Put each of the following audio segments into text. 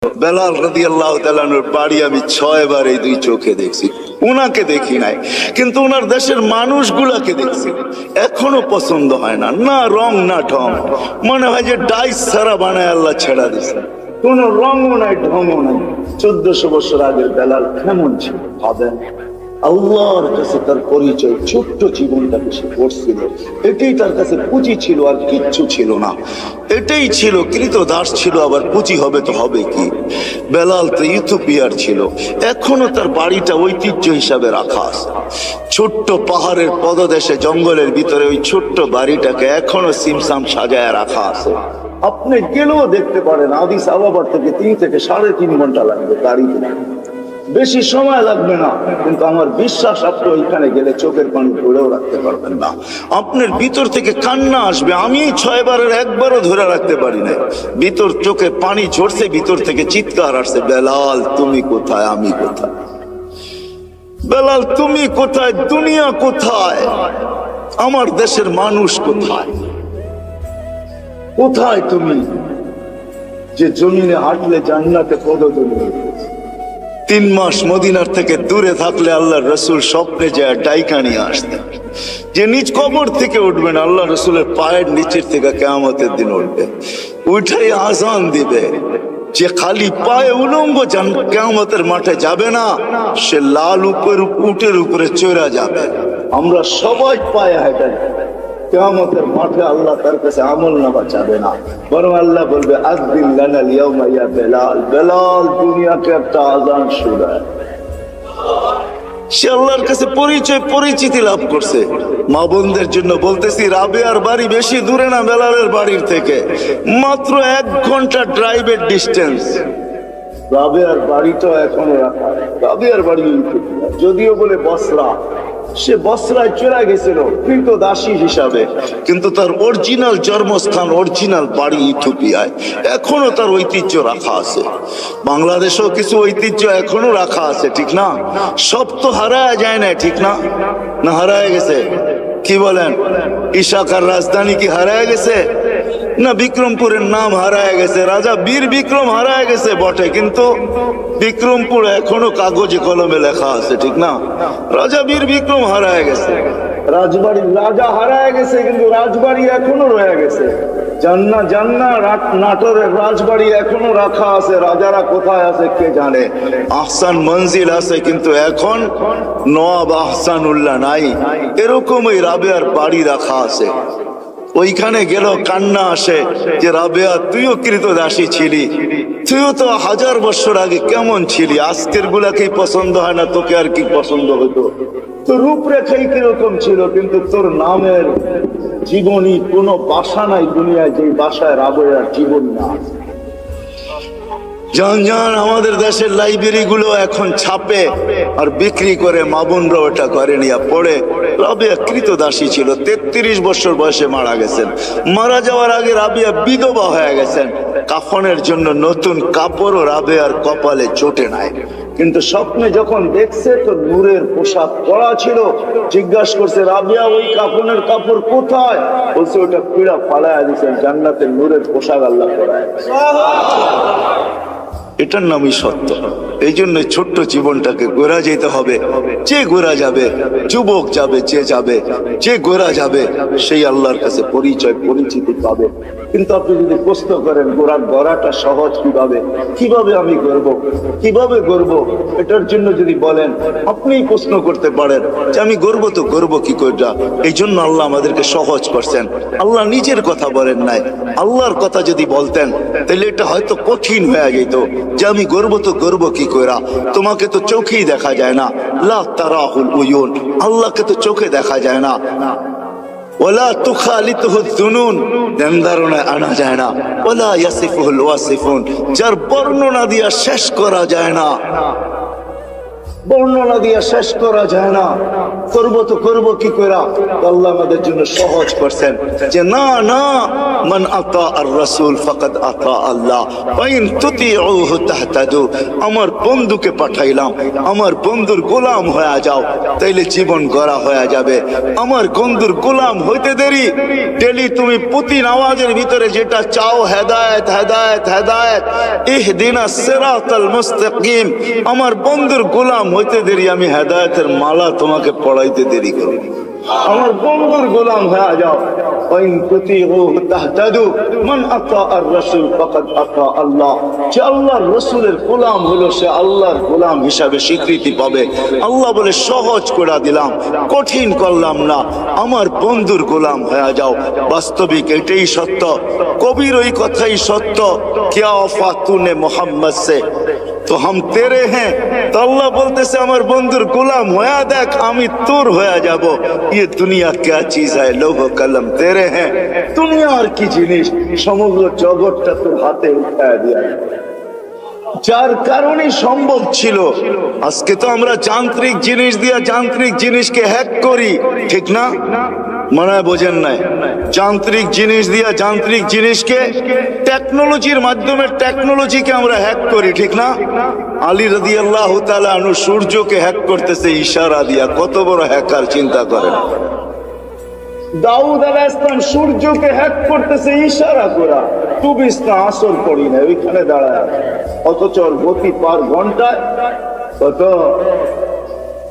বেলাল রাদিয়াল্লাহু তাআলা আনহুর বাড়ি আমি 6 বার এই দুই চোখে দেখছি। উনাকে দেখি নাই, কিন্তু ওনার দেশের মানুষগুলাকে দেখছি। এখনো পছন্দ হয় না, না রং না ঢং, মনে হয় যে ডাইস ছাড়া বানায় আল্লাহ ছেড়া দিছে। কোন রঙও নাই, ঢংও নাই। 1400 বছর আগের বেলাল কেমন ছিল ভাবেন। আল্লাহর কাছে তার পরিচয়, ছোট্ট জীবনটাকে সে করছিল, এটাই তার কাছে পুঁজি ছিল, আর কিচ্ছু ছিল না। এটাই ছিল কৃতদাস ছিল, আবার পুঁজি হবে তো হবে কি। বেলাল তো ইথিওপিয়ার ছিল, এখনো তার বাড়িটা ঐতিহ্য হিসাবে রাখা আছে। ছোট্ট পাহাড়ের পদদেশে জঙ্গলের ভিতরে ওই ছোট্ট বাড়িটাকে এখনো সিমসাম সাজায় রাখা আছে। আপনি গেলেও দেখতে পারেন, আদিস আবাবার থেকে 3 থেকে 3.5 ঘন্টা লাগবে গাড়িতে, বেশি সময় লাগবে না। কিন্তু আমার বিশ্বাস আপনি ওইখানে গেলে চোখের পানি ধরেও রাখতে পারবেন না, আপনার ভিতর থেকে কান্না আসবে। আমি 6 বারের একবারও ধরে রাখতে পারি না, ভিতর চোখে পানি ঝরছে, ভিতর থেকে চিৎকার আসছে, বেলাল তুমি কোথায়, আমি কোথায়, বেলাল তুমি কোথায়, দুনিয়া কোথায়, আমার দেশের মানুষ কোথায়, কোথায় তুমি যে জমিনে হাঁটলে জান্নাতে পদতলি। 3 মাস মদিনার থেকে দূরে থাকলে আল্লাহর রসুল স্বপ্নে যায় ডাইকা নিয়ে আসতেন, যে নিজ কবর থেকে উঠবেন, আল্লাহ রসুলের পায়ের নিচের থেকে কিয়ামতের দিন উঠবে, উঠাই আজান দিবে। যে খালি পায়ে উলঙ্গ কিয়ামতের মাঠে যাবে না, সে লাল উটের উপরে চড়া যাবে। আমরা সবাই পায়ে হেঁটে কিয়ামতের মাঠে আল্লাহ তার কাছে আমল নামা চাবে না, বরং আল্লাহ বলবে আযদিন লানা ইয়াউমা ইয়া বেলাল, বেলাল দুনিয়াকে একটা আজান শোনায়। সে আল্লাহর কাছে পরিচিতি লাভ করছে। মা বোনদের জন্য বলতেছি, রাবেয়ার বাড়ি বেশি দূরে না বেলালের বাড়ির থেকে, মাত্র 1 ঘন্টা ড্রাইভের ডিস্টেন্স। রাবেয়ার বাড়িটা এখনো রাখা, রাবেয়ার বাড়ি যদিও বলে বসরা, সে বসরায় চলে গেছিল কৃতদাসী হিসাবে, কিন্তু তার অরিজিনাল জন্মস্থান, অরিজিনাল বাড়ি ইথিওপিয়ায়। এখনো তার ঐতিহ্য রাখা আছে। বাংলাদেশেও কিছু ঐতিহ্য এখনো রাখা আছে, ঠিক না? সব তো হারায় যায় না, ঠিক না? না হারায় গেছে? কি বলেন, ইশাকার রাজধানী কি হারায় গেছে? না বিক্রমপুরের নাম হারায় গেছে, রাজা বীর বিক্রম হারায় গেছে বটে, কিন্তু বিক্রমপুর এখনো কাগজে কলমে লেখা আছে, ঠিক না? রাজা বীর বিক্রম হারায় গেছে, রাজবাড়ির রাজা হারায় গেছে, কিন্তু রাজবাড়ি এখনো রয়ে গেছে। নাটোরের রাজবাড়ি এখনো রাখা আছে, রাজারা কোথায় আছে কে জানে। আহসান মঞ্জিল আছে, কিন্তু এখন নওয়াব আহসানুল্লাহ নাই। এরকম ওই রাবেয়ার বাড়ি রাখা আছে, ওইখানে গেল কান্না আসে যে রাবেয়া তুইও কৃতদাসী ছিলি, তুইও তো 1000 বছর আগে কেমন ছিলি, আজকের গুলাকেই পছন্দ হয় না, তোকে আর কি পছন্দ হতো? তোর রূপরেখাই কিরকম ছিল, কিন্তু তোর নামের জীবনী কোনো বাসা নাই দুনিয়ায় যে বাসায় রাবেয়ার জীবন না। জান আমাদের দেশের লাইব্রেরি গুলো এখন ছাপে আর বিক্রি করে, মা বোনরা ওটা করে নিয়ে পড়ে। রাবেয়া কৃতদাসী ছিল, 33 বছর বয়সে মারা গেছেন। মারা যাওয়ার আগে রাবেয়া বিধবা হয়ে গেছেন। কাফনের জন্য নতুন কাপড়ও রাবেয়ার কপালে জোটে নাই, কিন্তু স্বপ্নে যখন দেখছে তো নূরের পোশাক পরা ছিল। জিজ্ঞাসা করছে, রাবেয়া ওই কাফনের কাপড় কোথায়? বলছে ওটা পিড়া ফালায় দিয়েছেন, জান্নাতের নূরের পোশাক আল্লাহ পরায়। এটার নামই সত্য। এই জন্য ছোট্ট জীবনটাকে গোরা যেতে হবে। যে গোরা যাবে, যুবক যাবে, যে গোরা যাবে সেই আল্লাহর কাছে পরিচিতি পাবে। কিন্তু আপনি যদি প্রশ্ন করেন গড়াটা সহজ কিভাবে আমি কিভাবে গড়ব, এটার জন্য যদি বলেন, আপনিই প্রশ্ন করতে পারেন যে আমি গড়ব কি করে। এই জন্য আল্লাহ আমাদেরকে সহজ করছেন। আল্লাহ নিজের কথা বলেন নাই, আল্লাহর কথা যদি বলতেন তাহলে এটা হয়তো কঠিন হয়ে যেত যে আমি গর্ব কি কইরা। তোমাকে তো চোখেই দেখা যায় না, লা তারাহুল উয়ুন, আল্লাহকে তো চোখে দেখা যায় না। ওয়ালা তুখালিতুহু যুনুন, ধ্যান ধারণায় আনা যায় না। ওয়ালা ইয়াসিফুল ওয়াসিফুন, যার বর্ণনা দিয়া শেষ করা যায় না। বর্ণনা দিয়ে শেষ করা যায় না। করবো কি করে? আল্লাহ আমাদের জন্য সহজ করছেন যে না না, মান আতা আর রাসূল ফাকাদ আতা আল্লাহ ওয়া ইন তুতিউহু তাহতাদু। আমার বন্ধুকে পাঠাইলাম, আমার বন্ধুর গোলাম হয়ে যাও, তাইলে জীবন গড়া হয়ে যাবে। আমার বন্ধুর গোলাম হইতে দেরি, ডেলি তুমি প্রতি নামাজের ভিতরে যেটা চাও, হেদায়েত হেদায়েত হেদায়েত, ইহদিনাস সিরাতাল মুস্তাকিম, আমার বন্ধুর গোলাম হইতে দেরি, আমি হেদায়েতের মালা তোমাকে পড়াইতে দেরি করব। আমার বন্ধুর গোলাম হয়ে যাও। ওয়াইন তুতিউহু তাহতাদু, মান আতা আর রাসূল ফাকাদ আতা আল্লাহ। যে আল্লাহর রাসূলের গোলাম হলো সে আল্লাহর গোলাম হিসাবে স্বীকৃতি পাবে। আল্লাহ বলে সহজ করে দিলাম, কঠিন করলাম না, আমার বন্ধুর গোলাম হয়ে যাও। বাস্তবিক এটাই সত্য, কবির ওই কথাই সত্য, কিয়া ওফা তুনে মোহাম্মদ সে তো হাম তেরে হ্যাঁ। তো আল্লাহ বলতেছে আমার বন্ধুর গোলাম হয়ে দেখ, আমি তোর হয়ে যাব। ये दुनिया क्या चीज है, लोह कलम तेरे हैं। दुनिया আর কি জিনিস, সমগ্র জগৎটা তোর হাতে উঠায় দিয়া, যার কারণে সম্ভব ছিল। আজকে তো আমরা যান্ত্রিক জিনিস দিয়া যান্ত্রিক জিনিসকে হ্যাক করি, ঠিক না? মনে হয় বোঝেন নাই? যান্ত্রিক জিনিস দিয়া যান্ত্রিক জিনিসকে, টেকনোলজির মাধ্যমে টেকনোলজিকে আমরা হ্যাক করি, ঠিক না? আলী রাদিয়াল্লাহু তাআলা আনহু সূর্যকে হ্যাক করতেছে ইশারা দিয়া, কত বড় হ্যাকার চিন্তা করেন। দাউদ আলাইহিস সালাম সূর্যকে হ্যাক করতেছে ইশারা করা, তুবিস্তা আসর পড়ি না ওইখানে দাঁড়ায়, অথচ গতি পার ঘন্টায় কত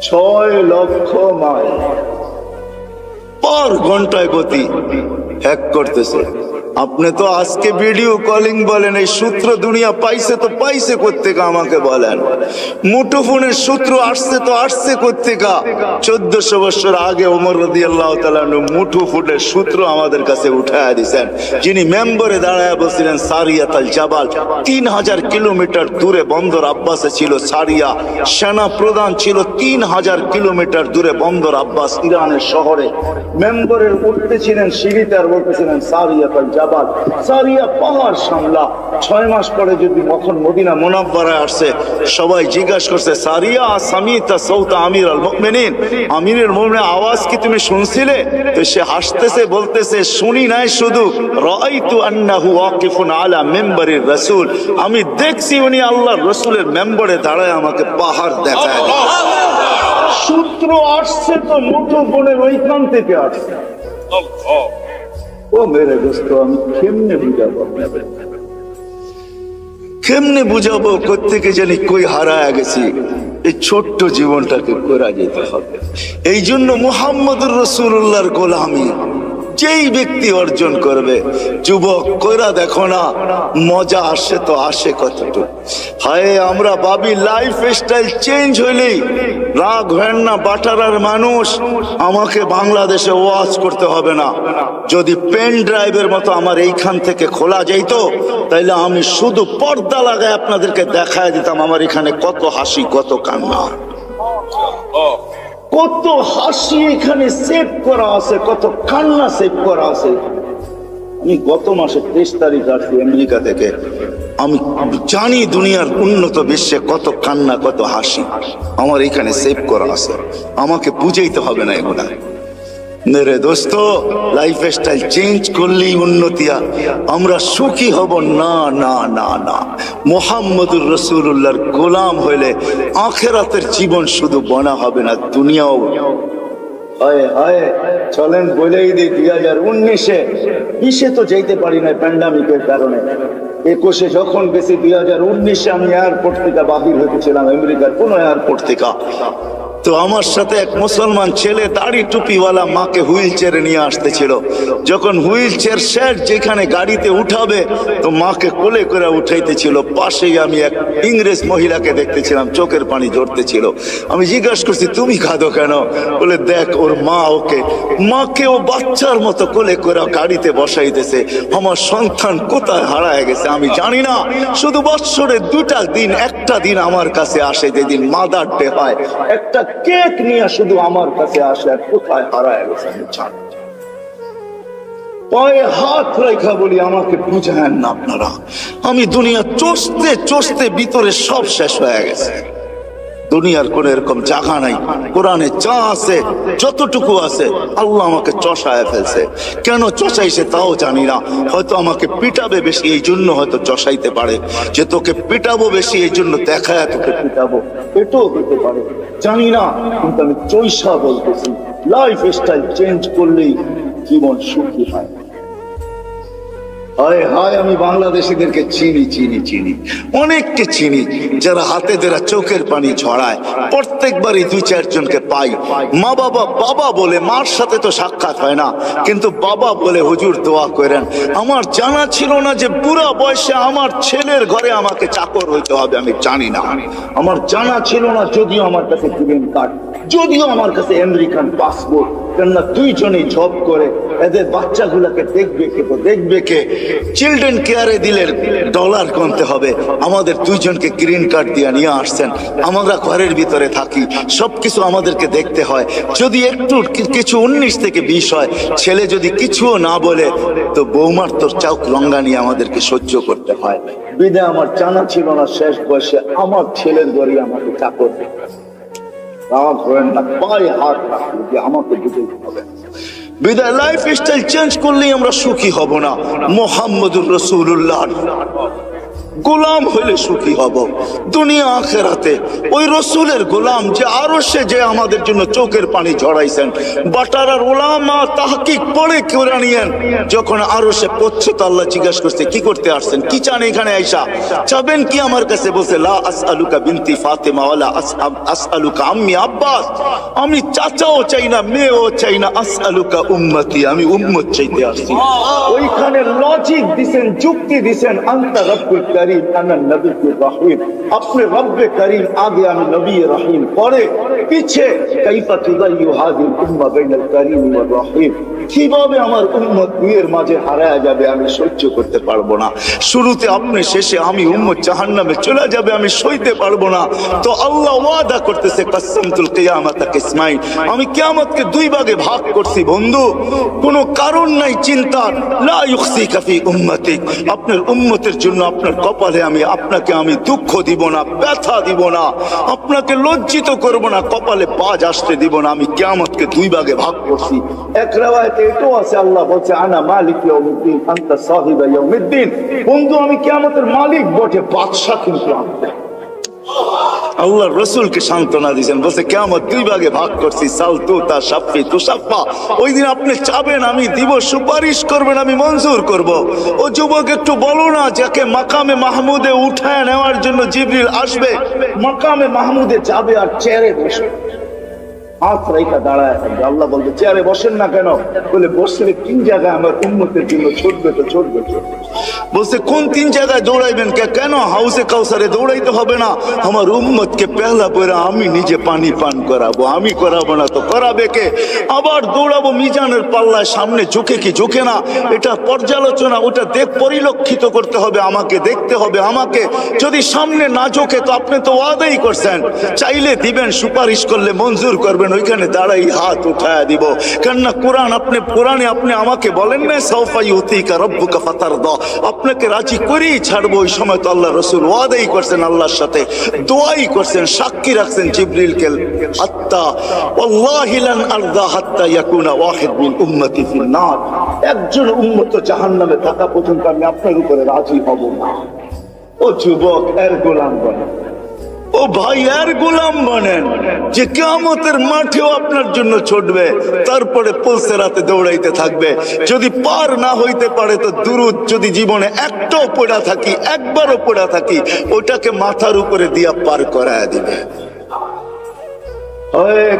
6 লক্ষ মাইল পার ঘন্টায় গতি হ্যাক করতেছে। আপনি তো আজকে ভিডিও কলিং বলেন, এই সূত্র দুনিয়া পাইছে তো পাইছে কোত্থেকে আমাকে বলেন? মুঠোফোনের সূত্র আসছে তো আসছে কোত্থেকে? 1400 বছর আগে ওমর রাদিয়াল্লাহু তাআলা মুঠোফোনের সূত্র আমাদের কাছে উঠায়া দিয়েছেন, যিনি মেম্বরে দাঁড়ায় বলছিলেন সারিয়াত আল জাবাল। 3000 কিলোমিটার দূরে বন্দর আব্বাসে ছিল সারিয়া, সেনা প্রধান ছিল 3000 কিলোমিটার দূরে বন্দর আব্বাস ইরানের শহরে। মেম্বরের উঠতেছিলেন সিঁড়িতে আর বলতেছিলেন সারিয়াত আল জাবাল, সারিয়া পাহাড় সামলা। 6 মাস পরে যদি তখন মদিনা মুনাওয়ারায় আসছে, সবাই জিজ্ঞাসা করছে সারিয়া সামিতা সাউতা আমির আল মুমিনিন, আমিরুল মুমিনিনের আওয়াজ কি তুমি শুনছিলে? তো সে হাসতেছে, বলতেছে শুনি নাই, শুধু রাআইতু আন্নাহু ওয়াকিফুন আলা মিম্বারির রাসূল, আমি দেখছি উনি আল্লাহর রাসূলের মেম্বরে দাঁড়ায় আমাকে পাহাড় দেখায়। সূত্র আসছে তো মুঠোফোনের ওইখান থেকে আসছে। ও মেরে দোস্ত, আমি কেমনে বুঝাবো কোত্থেকে জানি কই হারায় গেছি। এই ছোট্ট জীবনটাকে করা যেতে হবে। এই জন্য মুহাম্মদুর রাসূলুল্লাহর গোলামি যেই ব্যক্তি অর্জন করবে, যুবক কইরা দেখো না, মজা আসে তো আসে কতটুকু। হায় আমরা ভাবি লাইফ স্টাইল চেঞ্জ হইলেই রাগ হয় না। বাটারার মানুষ, আমাকে বাংলাদেশে ওয়াজ করতে হবে না। যদি পেন ড্রাইভের মতো আমার এইখান থেকে খোলা যেত, তাইলে আমি শুধু পর্দা লাগায় আপনাদেরকে দেখায় দিতাম আমার এখানে কত হাসি, কত কান্না, কত হাসি এখানে সেভ করা আছে, কত কান্না সেভ করা আছে। আমি গত মাসে 23 তারিখ আসছি আমেরিকা থেকে। আমি জানি দুনিয়ার উন্নত বিশ্বে কত কান্না, কত হাসি আমার এখানে সেভ করা আছে। আমাকে বুঝাইতে হবে না এগুলা। মেরে দোস্ত, লাইফ স্টাইল চেঞ্জ করলেই উন্নতি, আমরা সুখী হব না না না না। মুহাম্মদুর রাসূলুল্লাহর গোলাম হইলে আখিরাতের জীবন শুধু বনা হবে না, দুনিয়াও। হায় হায়, চলেন বলেই দিই 2019-এ 20-এ তো যেতে পারি না প্যান্ডামিকের কারণে। 21-এ যখন গেছি, 2019-এ আমি এয়ারপোর্ট থেকে বাহির হয়েছিলাম, আমেরিকার কোন এয়ারপোর্ট থেকে। তো আমার সাথে এক মুসলমান ছেলে দাড়ি টুপিওয়ালা মাকে হুইল চেয়ারে নিয়ে আসতেছিল। যখন হুইল চেয়ার শেষ যেখানে গাড়িতে উঠাবে, তো মাকে কোলে করে উঠাইতেছিল। পাশেই আমি এক ইংরেজ মহিলাকে দেখতেছিলাম, চোখের পানি ঝরতেছিল। আমি জিজ্ঞাসা করছি তুমি কাঁদো কেন? বলে দেখ ওর মা মাকে ও বাচ্চার মতো কোলে করে গাড়িতে বসাইতেছে। আমার সন্তান কোথায় হারায় গেছে আমি জানি না। শুধু বৎসরে 2টা দিন, একটা দিন আমার কাছে আসে, যেদিন মাদার ডে হয়, একটা কেক নিয়ে শুধু আমার কাছে আসে, আর কোথায় হারায় গেছে আমি জানি। পায়ে হাত রেখা বলি আমাকে বুঝায়েন না আপনারা। আমি দুনিয়া চষতে চষতে ভিতরে সব শেষ হয়ে গেছে। দুনিয়ার কোন এরকম জায়গা নাই, কোরআনে যা আছে যতটুকু আছে আল্লাহ আমাকে চষায় ফেলছে। কেন চষাইছে তাও জানি না, হয়তো আমাকে পিটাবে বেশি এই জন্য হয়তো চষাইতে পারে, যে তোকে পিটাবো বেশি এই জন্য দেখায় তোকে পিটাবো, এটাও হতে পারে, জানি না। কিন্তু আমি চৈষা বলতেছি, লাইফ স্টাইল চেঞ্জ করলেই জীবন সুখী হয়। হায় হায়, আমি বাংলাদেশিদেরকে চিনি চিনি চিনি, অনেককে চিনি যারা হাতে ধরা চোখের পানি ছড়ায়। প্রত্যেকবারই 2-4 জনকে পাই, মা বাবা বাবা বলে, মার সাথে তো সাক্ষাৎ হয় না, কিন্তু বাবা বলে হুজুর দোয়া করেন। আমার জানা ছিল না যে বুড়া বয়সে আমার ছেলের ঘরে আমাকে চাকর হইতে হবে, আমি জানি না, আমার জানা ছিল না। যদিও আমার কাছে গ্রিন কার্ড, যদিও আমার কাছে আমেরিকান পাসপোর্ট, কেননা 2 জনেই জব করে, এদের বাচ্চাগুলোকে দেখবে কে, তো দেখবে কে? চিলড্রেন কেয়ারে দিলে ডলার গুনতে হবে, আমাদের 2 জনকে গ্রিন কার্ড দিয়ে নিয়ে আসছেন। আমরা ঘরের ভিতরে থাকি, সবকিছু আমাদেরকে দেখতে হয়। যদি একটু কিছু 19 থেকে 20 হয়, ছেলে যদি কিছুও না বলে, তো বৌমার তোর চৌক লঙ্গা নিয়ে আমাদেরকে সহ্য করতে হয়। বিদায় আমার জানা ছিল না শেষ বয়সে আমার ছেলের ঘরে আমাকে চাকর, রাগ করেন না, পায়ে হাত রাখলে যে আমাকে বুঝতে হবে। বিদায় লাইফ স্টাইল চেঞ্জ করলেই আমরা সুখী হব না। মুহাম্মদুর রাসূলুল্লাহ গোলাম হইলে সুখী হব দুনিয়া আখেরাতে। ওই রসুলের গোলাম যে আরশে যে আমাদের জন্য চোখের পানি ঝরাইছেন। বাটারার উলামা তাহকিক পড়ে কোরআনিয়ান যখন আরশে পৌঁছে তো আল্লাহ জিজ্ঞাসা করছে কি করতে আসছেন, কি চান এখানে আইসা, চাবেন কি আমার কাছে? বলছে লা আসআলুকা বিনতি ফাতেমা ওয়ালা আসআলুকা আম্মি আব্বাস, আমি চাচাও চাই না মেয়েও চাই না, আসআলুকা উম্মতি, আমি উম্মত চাইতে আসছি। ওইখানে লজিক দিছেন, যুক্তি দিছেন, আনতা রব্বুল কারীম আনা নবিয়্যুর রহিম, আপনি রব্বে করিম আগে আমি নবী রহিম, পরে পিছে কাইফা তুদাইয়ু হাদিল উম্মাহ বাইনাল করিম ওয়ার রহিম, কিভাবে আমার উম্মত দুইয়ের মাঝে হারায় যাবে আমি সহ্য করতে পারবো না। শুরুতে আপনি, শেষে আমি, উম্মত জাহান্নামে চলে যাবে আমি সইতে পারবো না। তো আল্লাহ ওয়াদা করতেছে কাসসামতুল কিয়ামাতা কিসমাইন, আমি কিয়ামতকে 2 ভাগে ভাগ করছি বন্ধু, কোনো কারণ নাই চিন্তার। লা ইউখসিকা ফি উম্মতিক, আপনার উম্মতের জন্য আপনার কপালে আপনাকে আমি দুঃখ দিব না, ব্যথা দিব না, আপনাকে লজ্জিত করব না, কপালে বাজ আসতে দিব না। আমি কিয়ামতকে 2 ভাগে ভাগ করছি। এক riwayate এটাও আছে, আল্লাহ বলছে আনা মালিক ইয়াউমিদ্দিন আনতা সাহিবা ইয়াউমিদ্দিন, বন্ধু আমি কিয়ামতের মালিক বটে, বাদশা কিন্তু আমি। আল্লাহ রসুলকে সান্ত্বনা দিয়েছেন, বলছে কিয়ামত 2 ভাগে ভাগ করছি, সাল তুতা শাফি তুশাফা, ওই দিন আপনি চাবেন আমি দিব, সুপারিশ করবেন আমি মঞ্জুর করব। ও যুবক একটু বলো না, যাকে মাকামে মাহমুদে উঠায় নেওয়ার জন্য জিবরিল আসবে, মাকামে মাহমুদে যাবে আর চেয়ারে বসবে, হাত রেখা দাঁড়ায় থাকবে। আল্লাহ বলবে চেয়ারে বসেন না কেন? বলে বসলে 3 জায়গায় আমার উম্মতের জন্য ছুটবে তো ছুটবে। বলছে কোন 3 জায়গায় দৌড়াইবেন? কেন হাউসে কাউসারে দৌড়াইতে হবে না, আমার উম্মতকে পেহলা পয়রা আমি নিজে পানি পান করাবো, আমি করাবো না তো করাবে কে? আবার দৌড়াবো মিজানের পাল্লায়, সামনে ঝুঁকে কি ঝুঁকে না, এটা পর্যালোচনা, ওটা পরিলক্ষিত করতে হবে আমাকে, দেখতে হবে আমাকে। যদি সামনে না ঝুঁকে তো আপনি তো ওয়াদাই করছেন, চাইলে দিবেন, সুপারিশ করলে মঞ্জুর করবেন, ওইখানে দাঁড়াই হাত উঠায় দিব। কেননা কোরআনে আপনি আমাকে বলেন না সাউফা ইউতিকা রাব্বুকা ফাতারদা, আপনাকে রাজি করেই ছাড়বো। ওই সময় তো আল্লাহ রসুল ওয়াদাই করছেন, আল্লাহর সাথে দোয়াই করছেন, সাক্ষী রাখছেন জিবরিলকে, হাত্তা ওয়াল্লাহি লান আরদা হাত্তা ইয়াকুনা ওয়াহিদ মিন উম্মতি ফিন নার, একজন উম্মত জাহান্নামে থাকা পর্যন্ত আমি আপনার উপরে রাজি হব না। ও যুবক, এর গোলাম বনেন, ও ভাই এর গোলাম বনেন, যে কিয়ামতের মাঠেও আপনার জন্য ছুটবে, তারপরে পুলসেরাতে দৌড়াইতে থাকবে। যদি পার না হইতে পারে তো দুরুদ যদি জীবনে একটাও পড়া থাকি, একবারও পড়া থাকি, ওটাকে মাথার উপরে দিয়া পার করায় দিবে।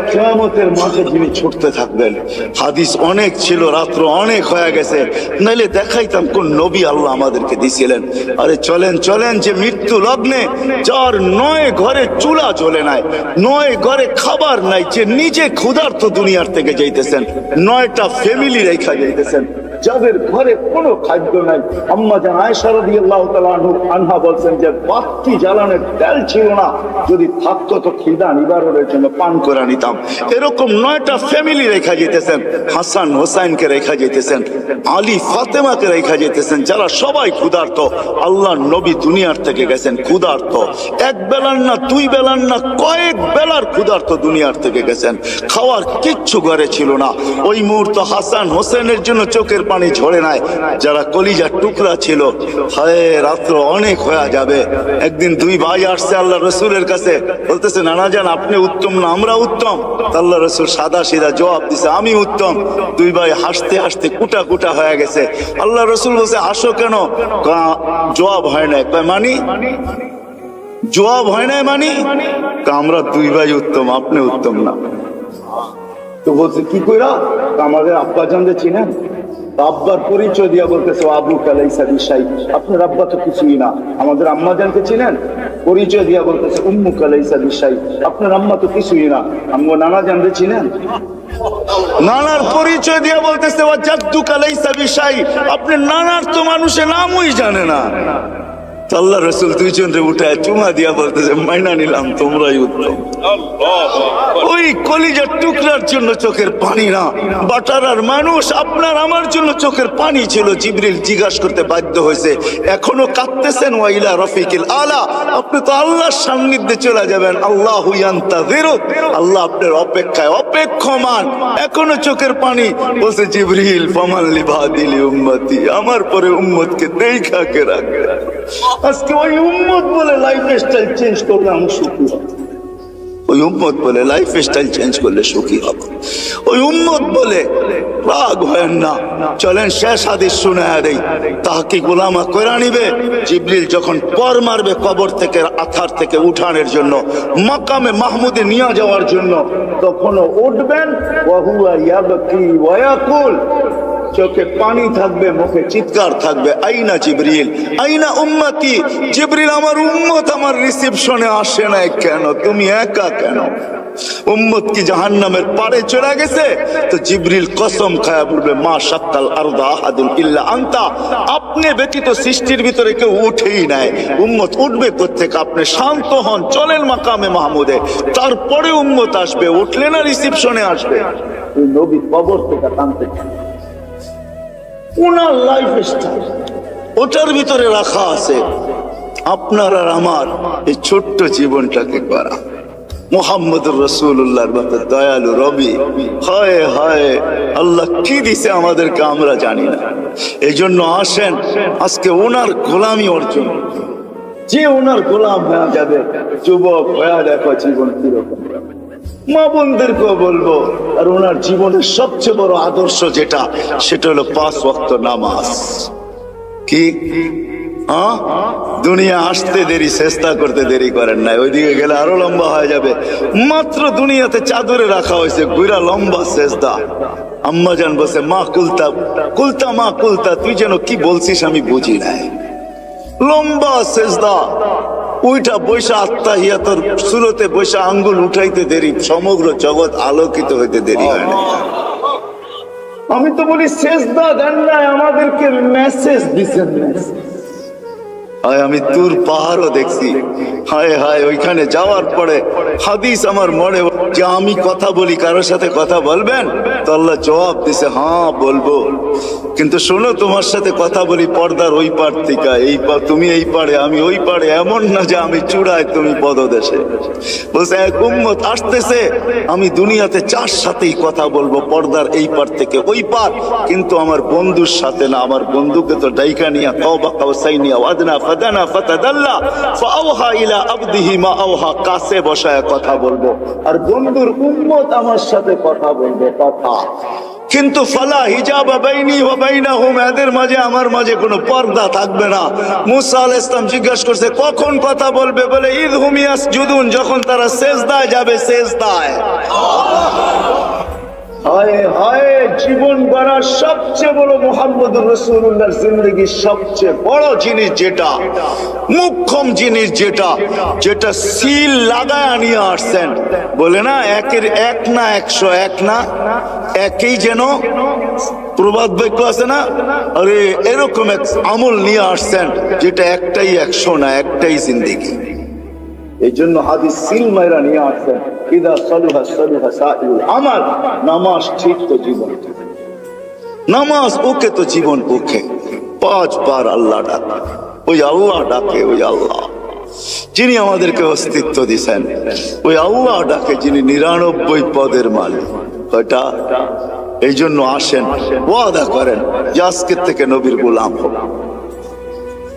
কিয়ামতের মাঠে যিনি ছুটতে থাকবেন। হাদিস অনেক ছিল, রাত্র অনেক হয়ে গেছে, নাইলে দেখাইতাম কোন নবী আল্লাহ আমাদেরকে দিছিলেন। আরে চলেন চলেন, যে মৃত্যু লগ্নে যার 9 ঘরে চুলা জ্বলে নাই, 9 ঘরে খাবার নাই, যে নিজে ক্ষুধার্ত দুনিয়ার থেকে যাইতেছেন, 9টা ফ্যামিলি রেখা যাইতেছেন, যাদের ঘরে কোনো খাদ্য নাই। আম্মা জান আয়েশা রাদিয়াল্লাহু তাআলা আনহা বলছেন যে বাতি জ্বালানোর তেল ছিল না, যদি থাকতো তো খিদা নিবারণের জন্য পান করে নিতাম। এরকম 9টা ফ্যামিলি রেখা যেতেছেন, হাসান হোসাইনকে রেখা যেতেছেন, আলী ফাতেমাকে রেখা যেতেছেন, যারা সবাই ক্ষুধার্ত। আল্লাহর নবী দুনিয়ার থেকে গেছেন ক্ষুধার্ত, এক বেলার না দুই বেলার না কয়েক বেলার ক্ষুধার্ত দুনিয়ার থেকে গেছেন। খাওয়ার কিচ্ছু ঘরে ছিল না। ওই মুহূর্ত হাসান হোসেনের জন্য চোখের পানি ঝরে নাই। যারা কলিজার টুকরা ছিল, হায় রাত্র অনেক হয়ে যাবে। একদিন দুই ভাই আসছে আল্লাহ রসুলের কাছে, বলতেছে নানা জান আপনি উত্তম না আমরা উত্তম? আল্লাহ রসুল সাদা সিধা জবাব দিছে আমি উত্তম। দুই ভাই হাসতে হাসতে কুটা কুটা হয়ে গেছে। আল্লাহ রসুল বলছে হাসো কেন? জবাব হয় না। মানি জবাব হয় না মানি আমরা দুই ভাই উত্তম, আপনি উত্তম না। তো বলছে কি কইরা? আমাদের আব্বা জানতে চিনেন? আব্বার পরিচয় দিয়া বলতেছে আবু কালাইসা বিশাই, আপনার আব্বা তো কিছুই না। আমাদের আম্মা জানতে চিনেন? পরিচয় দিয়া বলতেছে উম্মু কালাইসা বিশাই, আপনার আম্মা তো কিছুই না। আম্মু নানা জানতে চিনেন? নানার পরিচয় দিয়া বলতেছে ওয়া জাদ্দু কালাইসা বিশাই, আপনি নানার তো মানুষের নামই জানে না। আল্লাহ রসুল দুইজনরে উঠায় চুমা দিয়া বলতেছে মাইনা নিলাম তোমরাই উত্তম। ওই কলিজার টুকরার জন্য চোখের পানি না, বাটারার মানুষ আপনার আমার জন্য চোখের পানি ছিল। জিবরিল জিজ্ঞাসা করতে বাধ্য হয়েছে এখনো কাঁদতেছেন? ওয়াইলা রফিকিল আলা, আপনি তো আল্লাহর সান্নিধ্যে চলে যাবেন। আল্লাহু ইয়ান্তাযিরুক, আল্লাহ আপনার অপেক্ষায় অপেক্ষমান, এখনো চোখের পানি। বলছে জিবরিল ফামান লিবাদিলি উম্মতি, আমার পরে উম্মতকে দেখা কে রাখবে। আজকে ওই উম্মত বলে লাইফ স্টাইল চেঞ্জ করলে আমি সুখী হব। ওই উম্মত বলে লাইফ স্টাইল চেঞ্জ করলে সুখী হব। ওই উম্মত বলে রাগ হয় না। চলেন শেষ হাদিস শুনায়া দেই, তাহকিক উলামা কইরা নিবে। জিবরিল যখন পর মারবে কবর থেকে আথার থেকে উঠানোর জন্য, মাকামে মাহমুদে নিয়ে যাওয়ার জন্য, তখনও উঠবেন ওয়া হুয়া ইয়াবকি ওয়া ইয়াকুল, চোখে পানি থাকবে, মুখে চিৎকার থাকবে আইনা জিবরিল আইনা উম্মতি। জিবরিল আমার উম্মত আমার রিসেপশনে আসে না কেন? তুমি একা কেন? উম্মত কি জাহান্নামের পারে চলে গেছে? তো জিবরিল কসম খায়া বলবে মা শাক্কাল আরদা আহাদুন ইল্লা আনতা, আপনি ব্যতীত সৃষ্টির ভিতরে কেউ উঠেই নাই। উম্মত উঠবে কোত্থেকে? আপনি শান্ত হন, চলেন মাকামে মাহমুদে, তারপরে উম্মত আসবে। উঠলে না রিসেপশনে আসবে। নবী কবর থেকে টানতে ওনার লাইফ স্টাইল ওটার ভিতরে রাখা আছে। আপনার আর আমার এই ছোট্ট জীবনটাকে করা মুহাম্মদুর রাসূলুল্লাহর মতো দয়ালু রবি। হায় হায় আল্লাহ কি দিছে আমাদেরকে আমরা জানি না। এই জন্য আসেন আজকে ওনার গোলামি অর্জন, যে ওনার গোলাম হয়ে যাবে। যুবক হয়ে দেখো জীবন কিরকম। মা বোনদেরকেও বলবো, আর ওনার জীবনের সবচেয়ে বড় আদর্শ যেটা, সেটা হলো 5 ওয়াক্ত নামাজ। কি দুনিয়া আসতে দেরি, চেষ্টা করতে দেরি করেন নাই। ওইদিকে গেলে আরো লম্বা হয়ে যাবে। মাত্র দুনিয়াতে চাদরে রাখা হয়েছে, গুইরা লম্বা সেজদা। আম্মা জান বসে মা কুলতা কুলতা মা কুলতা, তুই যেন কি বলছিস আমি বুঝি নাই। লম্বা সেজদা, ওইটা বৈশা আত্মাহিয়াতর সুরতে বৈশা আঙ্গুল উঠাইতে দেরি, সমগ্র জগৎ আলোকিত হইতে দেরি হয় না। আমি তো বলি সেজদা দেন নাই, আমাদেরকে মেসেজ দিচ্ছেন। হায় আমি তুর পাহাড়ও দেখছি। হায় হায় ওইখানে যাওয়ার পরে হাদিস আমার মনে যে আমি কথা বলি, কারোর সাথে কথা বলবেন? তো আল্লাহ জবাব দিছে হ্যাঁ বলবো, কিন্তু শোনো তোমার সাথে কথা বলি পর্দার ওই পার থেকে এই পার, তুমি এই পারে আমি ওই পারে, এমন না যে আমি চূড়ায় তুমি পদদেশে। বলছে এক উম্মত আসতেছে, আমি দুনিয়াতে 4 সাথেই কথা বলবো, পর্দার এই পার থেকে ওই পার, কিন্তু আমার বন্ধুর সাথে না। আমার বন্ধুকে তো ডাইকা নিয়া কাওবা কাউসাইনিয়া ওয়াদনা ফাদানা ফাতাদাল্লা ফাআওহা ইলা আবদিহি মা আওহা, কাছে বসায় কথা বলবো, আর বন্ধুর উম্মত আমার সাথে কথা বলবে কথা। কিন্তু ফালা হিজাবা বাইনি ওয়া বাইনাহুম, এদের মাঝে আমার মাঝে কোনো পর্দা থাকবে না। মুসা আলাইহিস সালাম জিজ্ঞাসা করছে কখন কথা বলবে? বলে ইযহুম ইয়াসজুদুন, যখন তারা সেজদায় যাবে। সেজদায় হায় হায়, জীবন গড়ার সবচেয়ে বড় মুহাম্মদুর রাসূলুল্লাহর জিন্দেগির সবচেয়ে বড় জিনিস যেটা, মুখ্যম জিনিস যেটা, যেটা সিল লাগায় নিয়ে আসছেন। বলে না, একের এক না 101 না, একই যেন প্রবাদ বাক্য আছে না, আরে এরকম এক আমল নিয়ে আসছেন যেটা একটাই 100 না, একটাই জিন্দেগি। এই জন্য হাদিস সিল মাইরা নিয়ে আসছেন, ইদা সালুহা সালুহা সাইরুল আমাল। নামাজ ঠিক তো জীবন ঠিক, নামাজ ওকে তো জীবন ওকে। 5 বার আল্লাহ ডাকে, ওই আল্লাহ ডাকে, ওই আল্লাহ যিনি আমাদেরকে অস্তিত্ব দিয়েছেন, ওই আল্লাহ ডাকে যিনি 99 পদের মালিক। কয়টা? এই জন্য আসেন, ওয়াদা করেন যে আজকের থেকে নবীর গোলাম হব।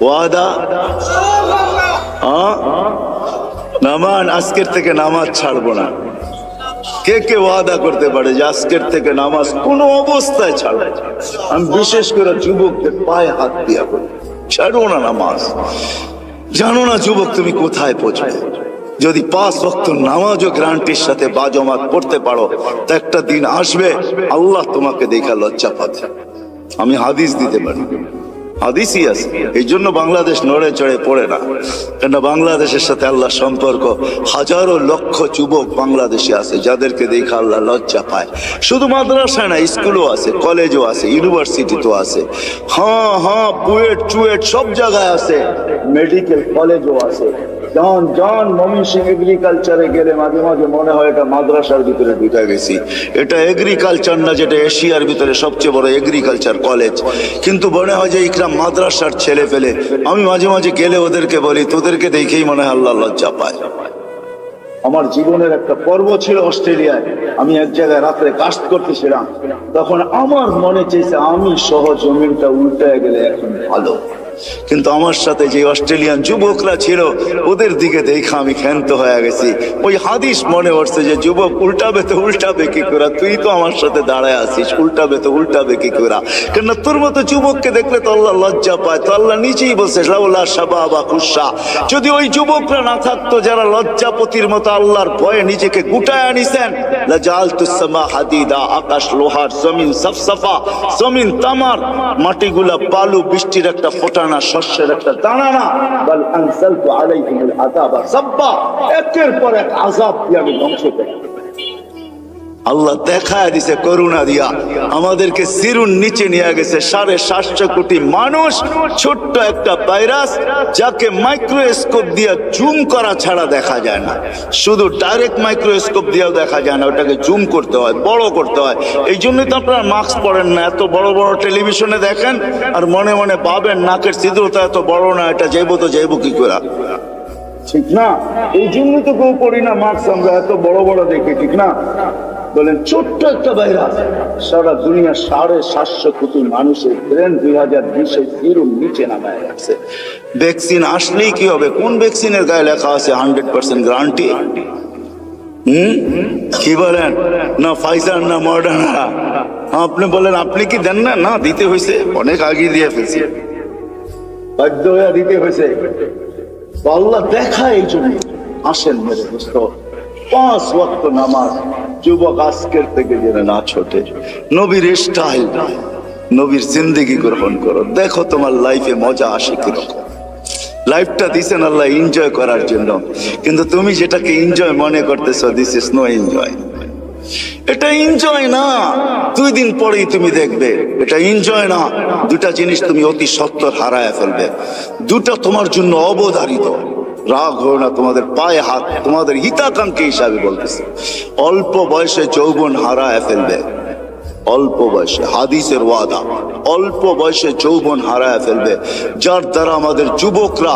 ওয়াদা, নামান আজকের থেকে নামাজ ছাড়বো না। কে কে ওয়াদা করতে পারে যে আজকের থেকে নামাজ কোনো অবস্থায় ছাড়বো? আমি বিশেষ করে যুবকদের পায়ে হাত দিয়া বলি, ছাড়বো না নামাজ। জানো না যুবক তুমি কোথায় পৌঁছবে? যদি 5 ওয়াক্ত নামাজও গ্যারান্টির সাথে বাজমাত পড়তে পারো, তো একটা দিন আসবে আল্লাহ তোমাকে দেখা লজ্জা পাবে। আমি হাদিস দিতে পারি, হাদিসই আছে। এই জন্য বাংলাদেশ নড়ে চড়ে পড়ে না, কেন বাংলাদেশের সাথে আল্লাহ সম্পর্ক। হাজারো লক্ষ যুবক বাংলাদেশে আছে যাদেরকে দেখে আল্লাহ লজ্জা পায়। শুধু মাদ্রাসায় না, স্কুলও আছে, কলেজও আছে, ইউনিভার্সিটিতেও আছে। হ্যাঁ হ্যাঁ, বুয়েট চুয়েট সব জায়গায় আছে, মেডিকেল কলেজও আছে। জন ময়মনসিংহ এগ্রিকালচারে গেলে মাঝে মাঝে মনে হয় এটা মাদ্রাসার ভিতরে ঢুকে গেছি। এটা এগ্রিকালচার না, যেটা এশিয়ার ভিতরে সবচেয়ে বড় এগ্রিকালচার কলেজ, কিন্তু মনে হয় যে ইকরাম মাদ্রাসার ছেলে ফেলে। আমি মাঝে মাঝে গেলে ওদেরকে বলি, তোদেরকে দেখেই মনে হয় আল্লাহ লজ্জা পায়। আমার জীবনের একটা পর্ব ছিল অস্ট্রেলিয়ায়, আমি এক জায়গায় রাত্রে কাস্ট করতেছিলাম, তখন আমার মনে চেয়েছে আমি সহ জমিনটা উল্টে গেলে এখন ভালো। কিন্তু আমার সাথে যে অস্ট্রেলিয়ান যুবকরা ছিল, ওদের দিকে দেখা আমি ক্ষান্ত হয়ে গেছি। ওই হাদিস মনে পড়ছে যে যুবক উল্টাবে তো উল্টাবে কি করে, তুই তো আমার সাথে দাঁড়ায় আছিস, উল্টাবে তো উল্টাবে কি করে। কেন তোর মতো যুবককে দেখলে তো আল্লাহ লজ্জা পায়। তো আল্লাহ নিজেই বলছে, লাউলা শাবাবা খুশা, যদি ওই যুবকরা না থাকতো যারা লজ্জাপতির মতো আল্লাহর ভয়ে নিজেকে গুটায় আনিছেন, লাজালতুস সামা হাদিদা, আকাশ লোহার, জমিন সফসফা, জমিন তামার, মাটিগুলা বালু, বৃষ্টির একটা ফোঁটা না, শস্যের একটা দানা না। বাল আনসালতু আলাইহিমুল আযাবা সাব্বা, একের পর এক আযাব দিয়ে আমি ধ্বংস করে। আল্লাহ দেখায় দিছে করুণা দিয়া, আমাদেরকে সিরুন নিচে নিয়ে গেছে। 750 কোটি মানুষ, ছোট্ট একটা ভাইরাস যাকে মাইক্রোস্কোপ দিয়ে জুম করা ছাড়া দেখা যায় না। শুধু ডাইরেক্ট মাইক্রোস্কোপ দিয়েও দেখা যায় না, ওটাকে জুম করতে হয়, বড় করতে হয়। এই জন্যই তো আপনারা মাস্ক পরেন না। এত বড় বড় টেলিভিশনে দেখেন আর মনে মনে ভাবেন নাকের ছিদ্রটা এত বড় না, এটা যাইবো তো যাইবো কি করে, ঠিক না? এই জন্যই তো কেউ পড়ি না মাস্ক, আমরা এত বড় বড় দেখি, ঠিক না? বলেন ছোট্ট একটা ভাইরাস সারা দুনিয়া 750 কোটি মানুষের ব্রেন 2020 জিরো নিচে নামায় রাখছে। ভ্যাকসিন আসলেই কি হবে? কোন ভ্যাকসিনের গায়ে লেখা আছে 100% গ্যারান্টি? কি বলেন? না ফাইজার না মডার্না। আপনি বলেন আপনি কি দেন না? না, দিতে হয়েছে, অনেক আগে দিয়ে ফেলছে, বাধ্য হয়ে দিতে হয়েছে। আল্লাহ দেখায় এই জন্য। আসেন মেরে দোস্ত, 5 ওয়াক্ত নামাজ যুবক আজকের থেকে যেন না ছোটে। নবীর স্টাইল, নবীর জিন্দেগি গ্রহণ করো, দেখো তোমার লাইফে মজা আসে কিরকম। লাইফটা দিছেন আল্লাহ এনজয় করার জন্য, কিন্তু তুমি যেটাকে এনজয় মনে করতেছো, দিস ইজ নো এনজয়। এটা এনজয় না, 2 দিন পরেই তুমি দেখবে এটা এনজয় না। দুটা জিনিস তুমি অতি সত্বর হারায় ফেলবে, দুটা তোমার জন্য অবধারিত। রাগ হয় না, তোমাদের পায়ে হাত, তোমাদের হিতাকাঙ্ক্ষী হিসাবে বলতেছে। অল্প বয়সে যৌবন হারায় ফেলবে, অল্প বয়সে, হাদিসের ওয়াদা, অল্প বয়সে যৌবন হারায় ফেলবে। যার দ্বারা আমাদের যুবকরা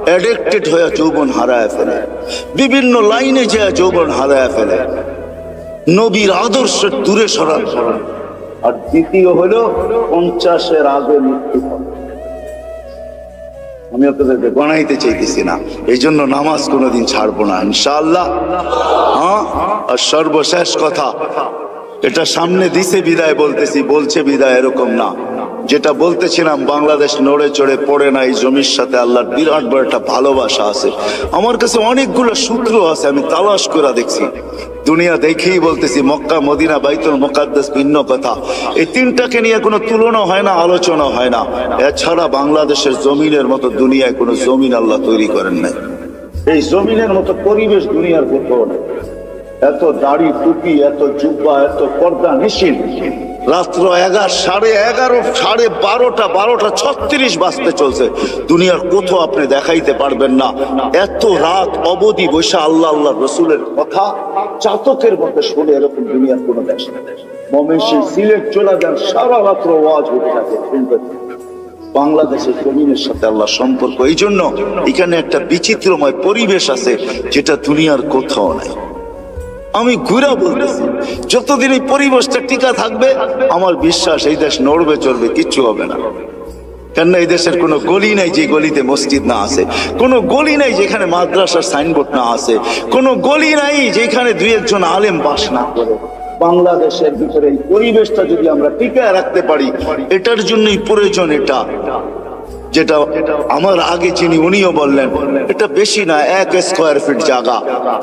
অ্যাডিক্টেড হয়ে যৌবন হারায় ফেলে, বিভিন্ন লাইনে যায় যৌবন হারায় ফেলে, নবীর আদর্শের দূরে সরান। আর দ্বিতীয় হলো 50-এর আগে মৃত্যু হবে। আমি আপনাদেরকে গণাইতে চাইতেছি না, এই জন্য নামাজ কোনোদিন ছাড়বো না ইনশাআল্লাহ। হ্যাঁ, আর সর্বশেষ কথা, এটা সামনে দিছে বিদায় বলতেছি, বলছে বিদায় এরকম না। যেটা বলতেছিলাম, বাংলাদেশ নড়ে চড়ে পড়ে না, এই জমির সাথে আল্লাহর বিরাট বড় একটা ভালোবাসা আছে। আমার কাছে অনেকগুলো সূত্র আছে, আমি তালাশ করে দেখছি। দুনিয়া দেখেই বলতেছি, মক্কা, মদিনা, বাইতুল মুকাদ্দাস ভিন্ন কথা, এই তিনটাকে নিয়ে কোনো তুলনা হয় না, আলোচনা হয় না। এছাড়া বাংলাদেশের জমিনের মতো দুনিয়ায় কোনো জমিন আল্লাহ তৈরি করেন নাই। এই জমিনের মতো পরিবেশ দুনিয়ার কোথাও নেই। এত দাড়ি টুপি, এত জুব্বা, এত পর্দা নিশিন, রাত্র 11, সাড়ে 12:36 বাজতে চলছে। দুনিয়ার কোথাও আপনি দেখাইতে পারবেন না এত রাত অবধি বসে আল্লাহ আল্লাহ রসুলের কথা চাতকের মধ্যে শুনে, এরকম দুনিয়ার কোনো দেশ নেই। ময়মনসিংহ, সিলেট চলে যান, সারা রাত্র ওয়াজ হতে থাকে, শুনতে থাকে। বাংলাদেশের জমিনের সাথে আল্লাহ সম্পর্ক, এই জন্য এখানে একটা বিচিত্রময় পরিবেশ আছে যেটা দুনিয়ার কোথাও নাই। আমি ঘুরা বলতেছি, যতদিন এই পরিবেশটা টিকা থাকবে আমার বিশ্বাস এই দেশ নড়বে চড়বে, কিচ্ছু হবে না। কেননা এই দেশের কোনো গলি নাই যে গলিতে মসজিদ না আছে, কোনো গলি নাই যেখানে মাদ্রাসার সাইনবোর্ড না আছে, কোনো গলি নাই যেখানে দুই একজন আলেম বাস না করে। বাংলাদেশের ভিতরে এই পরিবেশটা যদি আমরা টিকায় রাখতে পারি, এটার জন্যই প্রয়োজন এটা, যেটা আমার আগে যিনি উনিও বললেন, এটা বেশি না, 1 স্কয়ার ফিট জায়গা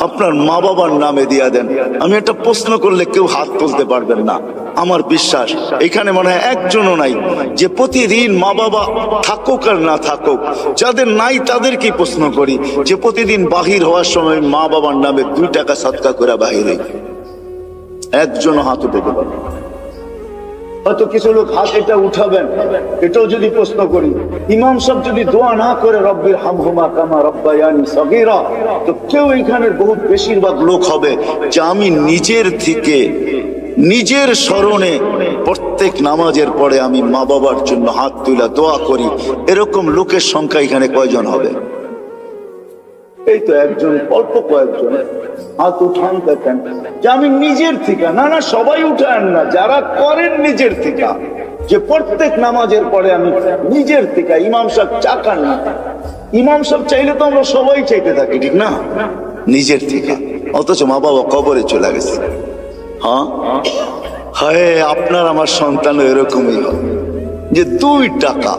আপনার মা বাবার নামে দিয়া দেন। আমি একটা প্রশ্ন করলে কেউ হাত তুলতে পারবেন না। আমার বিশ্বাস এখানে মনে হয় একজনও নাই যে প্রতিদিন মা বাবা থাকুক আর না থাকুক, যাদের নাই তাদেরকে প্রশ্ন করি যে প্রতিদিন বাহির হওয়ার সময় মা বাবার নামে 2 টাকা সদকা করে বাহির হই, একজনও হাত উঠে দেবেন। হয়তো কিছু লোক হাত এটা উঠাবেন, এটাও যদি প্রশ্ন করি, ইমাম সাহেব যদি দোয়া না করে রব্বির হামহুমা কামা রব্বায়ানি সগীরা, তো কেউ এখানের বহুত বেশিরভাগ লোক হবে যে আমি নিজের থেকে নিজের স্মরণে প্রত্যেক নামাজের পরে আমি মা বাবার জন্য হাত তুলে দোয়া করি। এরকম লোকের সংখ্যা এখানে কয়জন হবে? এই তো একজন, অল্প কয়েকজন হাত উঠান দেখেন যে আমি নিজের থেকে। না না, সবাই উঠান না, যারা করেন নিজের থেকে, যে প্রত্যেক নামাজের পরে আমি নিজের থেকে। ইমাম সাহেব চাকান না, ইমাম সাহেব চাইলে তো আমরা সবাই চাইতে থাকি, ঠিক না? নিজের থেকে। অথচ মা বাবা কবরে চলে গেছে। হ্যাঁ, হায় আপনার আমার সন্তান এরকমই হবে যে 2 টাকা,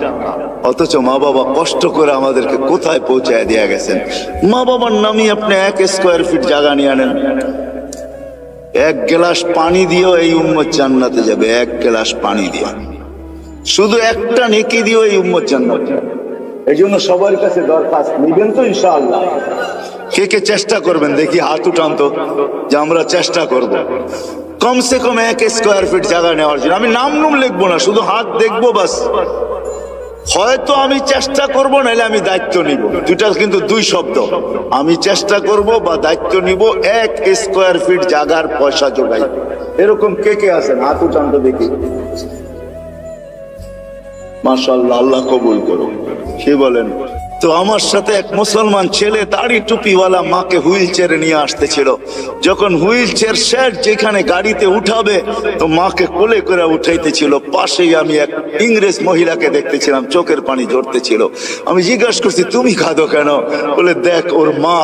অথচ মা বাবা কষ্ট করে আমাদেরকে কোথায় পৌঁছায় দিয়ে গেছেন। মা বাবার নামই আপনি 1 স্কয়ার ফিট জায়গা নিয়ে আনেন, 1 গ্লাস পানি দিয়েও এই উম্মত জান্নাতে যাবে। 1 গ্লাস পানি দিয়ে, শুধু একটা নেকি দিয়েও এই উম্মত জান্নাতে যাবে। এই জন্য সবার কাছে দরখাস্ত, নিবেন তো ইনশাআল্লাহ? কে কে চেষ্টা করবেন দেখি, হাত উঠান তো, যে আমরা চেষ্টা করব কমসে কম 1 স্কয়ার ফিট জায়গা নেওয়ার জন্য। আমি নাম নুম লিখবো না, শুধু হাত দেখবো বাস। হয়তো আমি চেষ্টা করব, নাহলে আমি দায়িত্ব নিব। দুটা কিন্তু 2 শব্দ, আমি চেষ্টা করব বা দায়িত্ব নিব। 1 স্কয়ার ফিট জায়গার পয়সা জোগাই। এরকম কে কে আছেন? হাত উঠান তো দেখি। মাশাআল্লাহ, আল্লাহ কবুল করুন। কি বলেন? তো আমার সাথে এক মুসলমান ছেলে দাড়ি টুপিওয়ালা মাকে হুইল চেয়ারে নিয়ে আসতেছিল। যখন হুইল চেয়ার সেট যেখানে গাড়িতে উঠাবে, তো মাকে কোলে করে উঠাইতেছিল। পাশেই আমি এক ইংরেজ মহিলাকে দেখতেছিলাম, চোখের পানি ঝরতেছিল। আমি জিজ্ঞাসা করছি, তুমি কাঁদো কেন? বলে, দেখ ওর মা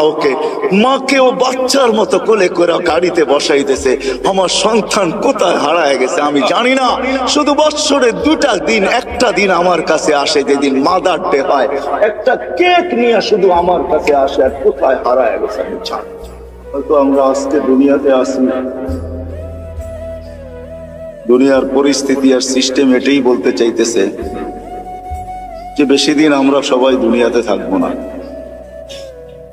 মাকে ও বাচ্চার মতো কোলে করে গাড়িতে বসাইতেছে। আমার সন্তান কোথায় হারায় গেছে আমি জানি না। শুধু বৎসরে 2টা দিন, একটা দিন আমার কাছে আসে যেদিন মাদার ডে হয়, একটা কেক নিয়ে শুধু আমার কাছে আসে, আর কোথায় হারায় গেছে আমি জানি। হয়তো আমরা আজকে দুনিয়াতে আসি, দুনিয়ার পরিস্থিতি আর সিস্টেম এটাই বলতে চাইতেছে যে বেশি দিন আমরা সবাই দুনিয়াতে থাকবো না।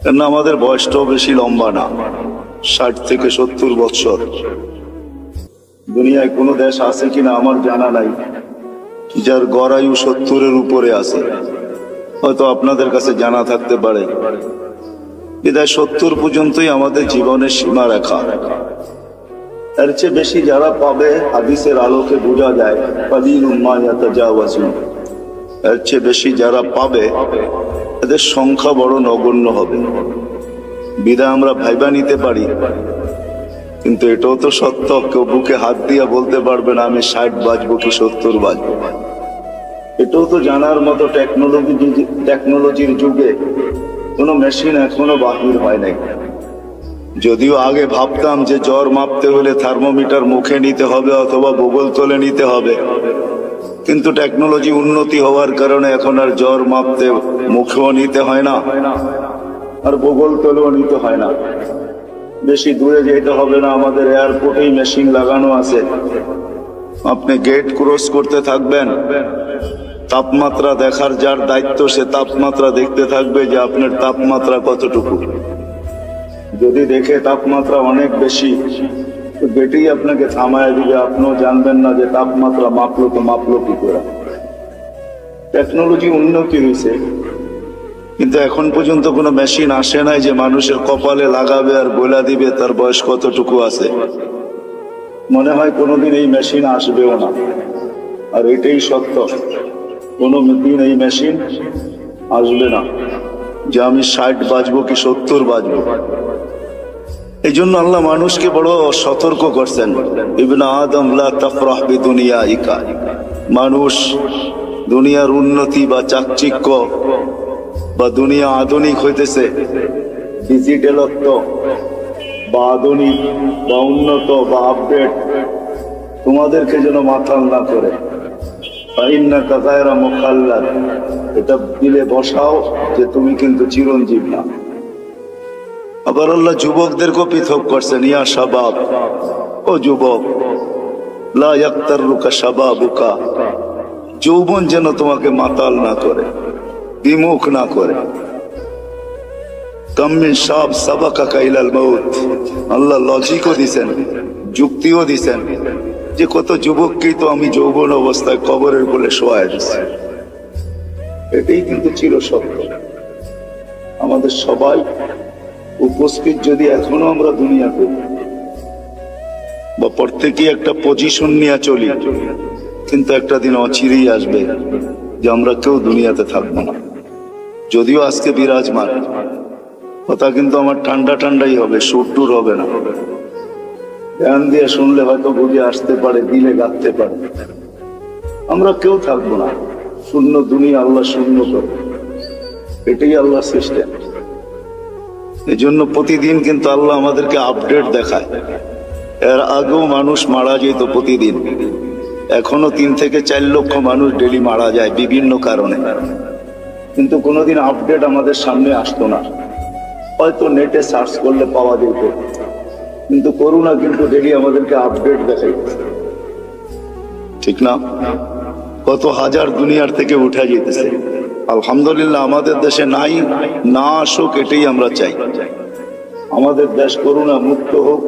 কেন আমাদের বয়সটাও বেশি লম্বা না, 60 থেকে 70 বছর। দুনিয়ায় কোনো দেশ আছে কিনা আমার জানা নাই যার গড় আয়ু 70-এর উপরে আছে। হয়তো আপনাদের কাছে জানা থাকতে পারে। বিদায় 70 পর্যন্তই আমাদের জীবনের সীমা রেখা। এর চেয়ে বেশি যারা পাবে, হাদিসের আলোকে বোঝা যায় কালিলুম মা ইয়াতাজাওয়াজুন, এর চেয়ে বেশি যারা পাবে এদের সংখ্যা বড় নগণ্য হবে। বিদায় আমরা ভাইবা নিতে পারি, কিন্তু এটাও তো সত্য, কেউ বুকে হাত দিয়ে বলতে পারবে না আমি 60 বাজবো কি 70 বাজবো। এটাও তো জানার মতো টেকনোলজির যুগে কোনো মেশিন এখনো বাহির হয় নাই। যদিও আগে ভাবতাম যে জ্বর মাপতে হলে থার্মোমিটার মুখে নিতে হবে অথবা বুগল তলে নিতে হবে, কিন্তু টেকনোলজি উন্নতি হওয়ার কারণে এখন আর জ্বর মাপতে মুখেও নিতে হয় না, আর বগল তলেও নিতে হয় না, বেশি দূরে যেতে হবে না। আমাদের এয়ারপোর্টেই মেশিন লাগানো আছে। আপনি গেট ক্রস করতে থাকবেন, তাপমাত্রা দেখার যার দায়িত্ব সে তাপমাত্রা দেখতে থাকবে যে আপনার তাপমাত্রা কতটুকু। যদি দেখে তাপমাত্রা অনেক বেশি, তো গেটেই আপনাকে থামায় দিবে, আপনিও জানবেন না যে তাপমাত্রা মাপলো তো মাপলো কি করে। টেকনোলজি উন্নতি হয়েছে, কিন্তু এখন পর্যন্ত কোনো মেশিন আসে নাই যে মানুষের কপালে লাগাবে আর বলে দিবে তার বয়স কতটুকু আছে। মনে হয় কোনোদিন এই মেশিন আসবেও না, আর এটাই সত্য, কোনো দিন এই মেশিন আসবে না যে আমি 60 বাজবো কি 70 বাজবো। এই জন্য আল্লাহ মানুষকে বড় সতর্ক করছেন, ইবনে আদম লা তাফরাহ বিদুনিয়াইকা, মানুষ দুনিয়ার উন্নতি বা চাকচিক্য বা দুনিয়া আধুনিক হইতেছে, ডিজিটালত্ব বা আধুনিক বা উন্নত বা আপডেট তোমাদেরকে যেন মাতাল না করে। এটা দিলে বসাও যে তুমি কিন্তু চিরঞ্জীব না। আবার আল্লাহ যুবকদেরকেও পৃথক করছেন, ইয়া শাবাব, ও যুবক, লা ইয়াক্তাররুকা শাবাবুকা, যৌবন যেন তোমাকে মাতাল না করে, বিমুখ না করে। কাম মিন শাব সাবাকাকা ইলাল মাউত, আল্লাহ লজিকও দিছেন, যুক্তিও দিছেন যে কত যুবককেই তো আমি যৌবন অবস্থায় কবরের কোলে শোয়ায় দিচ্ছি। এটাই কিন্তু চির সত্য। আমাদের সবাই উপস্থিত যদি এখনো আমরা দুনিয়াতে বা প্রত্যেকেই একটা পজিশন নিয়ে চলি, কিন্তু একটা দিন অচিরেই আসবে যে আমরা কেউ দুনিয়াতে থাকবো না। যদিও আজকে বিরাজমান কথা, কিন্তু আমার ঠান্ডা ঠান্ডাই হবে, সুর টুর হবে না। ধ্যান দিয়ে শুনলে হয়তো বুঝে আসতে পারে, দিলে গাঁথতে পারে। আমরা কেউ থাকবো না, শূন্য দুনিয়া আল্লাহ শূন্য করে, এটাই আল্লাহ সিস্টেম। এই জন্য প্রতিদিন কিন্তু আল্লাহ আমাদেরকে আপডেট দেখায়। এর আগেও মানুষ মারা যেত প্রতিদিন, এখনো 3 থেকে 4 লক্ষ মানুষ ডেলি মারা যায় বিভিন্ন কারণে, কিন্তু কোনোদিন আপডেট আমাদের সামনে আসতো না। হয়তো নেটে সার্চ করলে পাওয়া যেত, কিন্তু করোনা কিন্তু ডেলি আমাদেরকে আপডেট দেখাইতেছে, ঠিক না? কত হাজার দুনিয়ার থেকে উঠে যেতেছে। আলহামদুলিল্লাহ আমাদের দেশে নাই, না আসুক এটাই আমরা চাই। আমাদের দেশ করোনা মুক্ত হোক,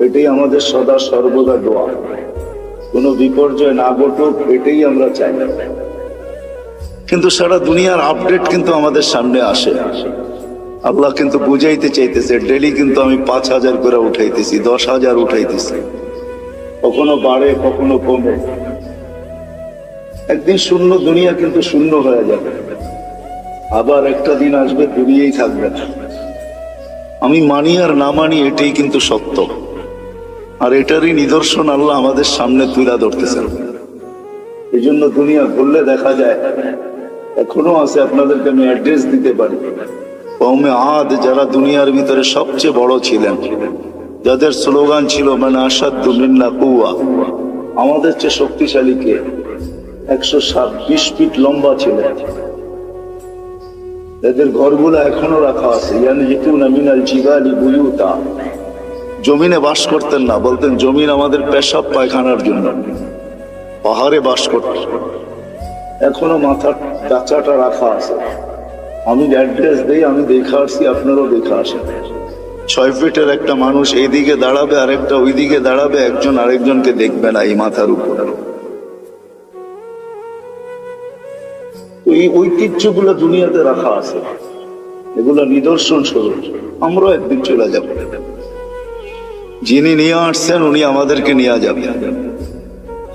এটাই আমাদের সদা সর্বদা দোয়া। কোনো বিপর্যয় না ঘটুক, এটাই আমরা চাই। কিন্তু সারা দুনিয়ার আপডেট কিন্তু আমাদের সামনে আসে। আল্লাহ কিন্তু বুঝাইতে চাইতেছে, ডেলি কিন্তু আমি 5000 করে উঠাইতেছি, 10,000 উঠাইতেছি, কখনো বাড়ে কখনো কমে। একদিন শূন্য দুনিয়া কিন্তু শূন্য হয়ে যাবে, আবার একটা দিন আসবে দুনিয়াই থাকবে না। আমি মানি আর না মানি, এটাই কিন্তু সত্য। আর এটারই নিদর্শন আল্লাহ আমাদের সামনে তুলে ধরতেছেন। এই জন্য দুনিয়া ঘুরলে দেখা যায় এখনো আছে। আপনাদেরকে আমি অ্যাড্রেস দিতে পারি। কওমে আদ যারা দুনিয়ার ভিতরে সবচেয়ে বড় ছিলেন, যাদের স্লোগান ছিল মানে আসাদ্দু মিন্না কুওয়া, আমাদের চেয়ে শক্তিশালী কে? 120 ফিট লম্বা ছিলেন। এদের ঘরগুলো এখনো রাখা আছে। ইয়ানহিতুনা মিনাল জিবালি বুয়ুতা, জমিনে বাস করতেন না, বলতেন জমিন আমাদের পেশাব পায়খানার জন্য। পাহাড়ে বাস করতেন, এখনো মাথার ডাচাটা রাখা আছে। আমি অ্যাড্রেস দেই, আমি দেখা আসছি, আপনারাও দেখা আসেন। 6 ফিটের একটা মানুষ এইদিকে দাঁড়াবে, আরেকটা ওইদিকে দাঁড়াবে, একজন আরেকজনকে দেখবে না এই মাথার উপর। এই ঐতিহ্যগুলো দুনিয়াতে রাখা আছে, এগুলো নিদর্শন স্বরূপ। আমরাও একদিন চলে যাব। যিনি নিয়ে আসছেন উনি আমাদেরকে নিয়ে যাবেন।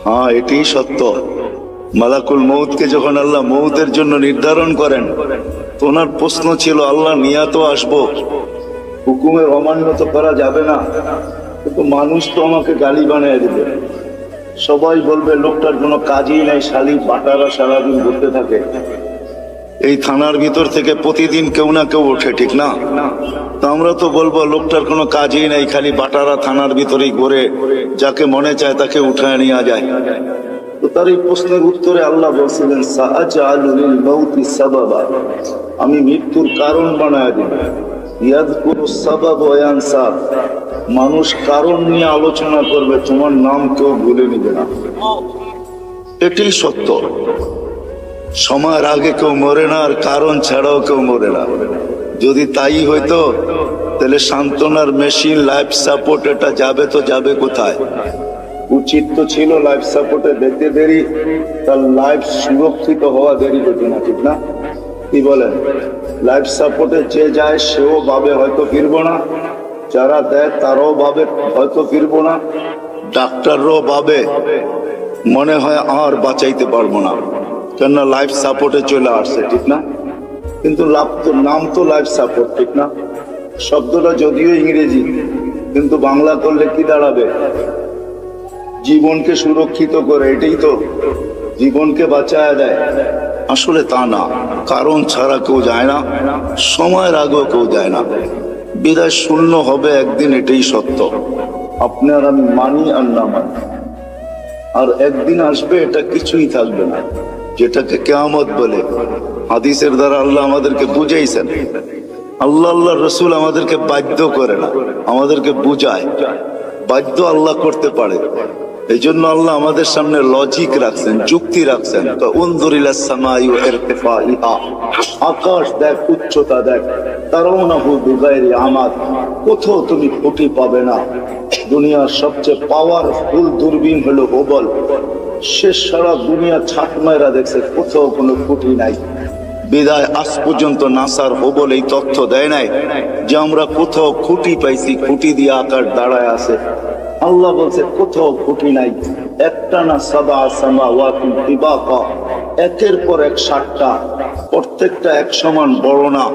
হ্যাঁ, এটাই সত্য। মালাকুল মউতকে যখন আল্লাহ মউতের জন্য নির্ধারণ করেন, তো ওনার প্রশ্ন ছিল, আল্লাহ নিয়া তো আসবো, হুকুমের অমান্য তো করা যাবে না, কিন্তু মানুষ তো আমাকে গালি বানিয়ে দিবে। সবাই বলবে লোকটার কোনো কাজই নাই, শালি বাটারা সারাদিন ঘুরতে থাকে। এই থানার ভিতর থেকে প্রতিদিন কেউ না কেউ ওঠে, ঠিক না? তো আমরা তো বলবো লোকটার কোনো কাজই নাই, খালি বাটারা থানার ভিতরেই ঘুরে, যাকে মনে চায় তাকে উঠায় নিয়ে যায়। তো তার এই প্রশ্নের উত্তরে আল্লাহ বলছিলেন সাআজালু লিল মাউতি সাবাবা, আমি মৃত্যুর কারণ বানায় দিব। ইয়াযকুরু সাবাব ওয়া ইয়ানসা, মানুষ কারণ নিয়ে আলোচনা করবে, তোমার নাম কেউ ভুলে নিবে না। এটাই সত্য। সময়ের আগে কেউ মরে না, আর কারণ ছাড়াও কেউ মরে না। যদি তাই হইতো তাহলে সান্ত্বনার মেশিন, লাইফ সাপোর্ট, এটা যাবে তো যাবে কোথায়? উচিত তো ছিল লাইফ সাপোর্টে দেখতে দেরি, তার লাইফ সুরক্ষিত হওয়া দেরি হতো না, ঠিক না? কি বলেন? লাইফ সাপোর্টে যে যায় সেও ভাবে হয়তো ফিরবো না, যারা দেয় তারাও ভাবে হয়তো ফিরবো না, ডাক্তাররাও ভাবে মনে হয় আর বাঁচাইতে পারবো না, কেননা লাইফ সাপোর্টে চলে আসছে, ঠিক না? কিন্তু নাম তো লাইফ সাপোর্ট, ঠিক না? শব্দটা যদিও ইংরেজি, কিন্তু বাংলা করলে কি দাঁড়াবে? জীবনকে সুরক্ষিত করে, এটাই তো, জীবনকে বাঁচায় দেয়। আসলে তা না, কারণ ছাড়া কেউ যায় না, সময়ের আগেও কেউ যায় না। বিদায় শূন্য হবে একদিন, এটাই সত্য। আপনার আমি মানি আর না মানি, আর একদিন আসবে এটা কিছুই থাকবে না, যেটাকে কিয়ামত বলে। হাদিসের দ্বারা আল্লাহ আমাদেরকে বুঝাইছেন। আল্লাহ রসুল আমাদেরকে বাধ্য করে না, আমাদেরকে বুঝায়। বাধ্য আল্লাহ করতে পারে, এই জন্য আল্লাহ আমাদের সামনে লজিক রাখছেন, যুক্তি রাখছেন। আকাশ দেখ, উচ্চতা দেখ, তারাউনাহু বিগাইরি আমাদ, কোথাও তুমি খুঁটি পাবে না। দুনিয়ার সবচেয়ে পাওয়ারফুল দূরবীন হলো হুবল, সে সারা দুনিয়া ছাপ মাইরা দেখছে, কোথাও কোনো খুঁটি নাই। বিদায় আজ পর্যন্ত নাসার হুবল এই তথ্য দেয় নাই যে আমরা কোথাও খুঁটি পাইছি, খুঁটি দিয়ে আকাশ দাঁড়ায় আছে। আল্লাহ বলছে কোথাও খুঁটি নাই। একটা না সাবা সামাওয়াতুন তিবাকা, একের পর এক 7টা, প্রত্যেকটা এক সমান বড় না।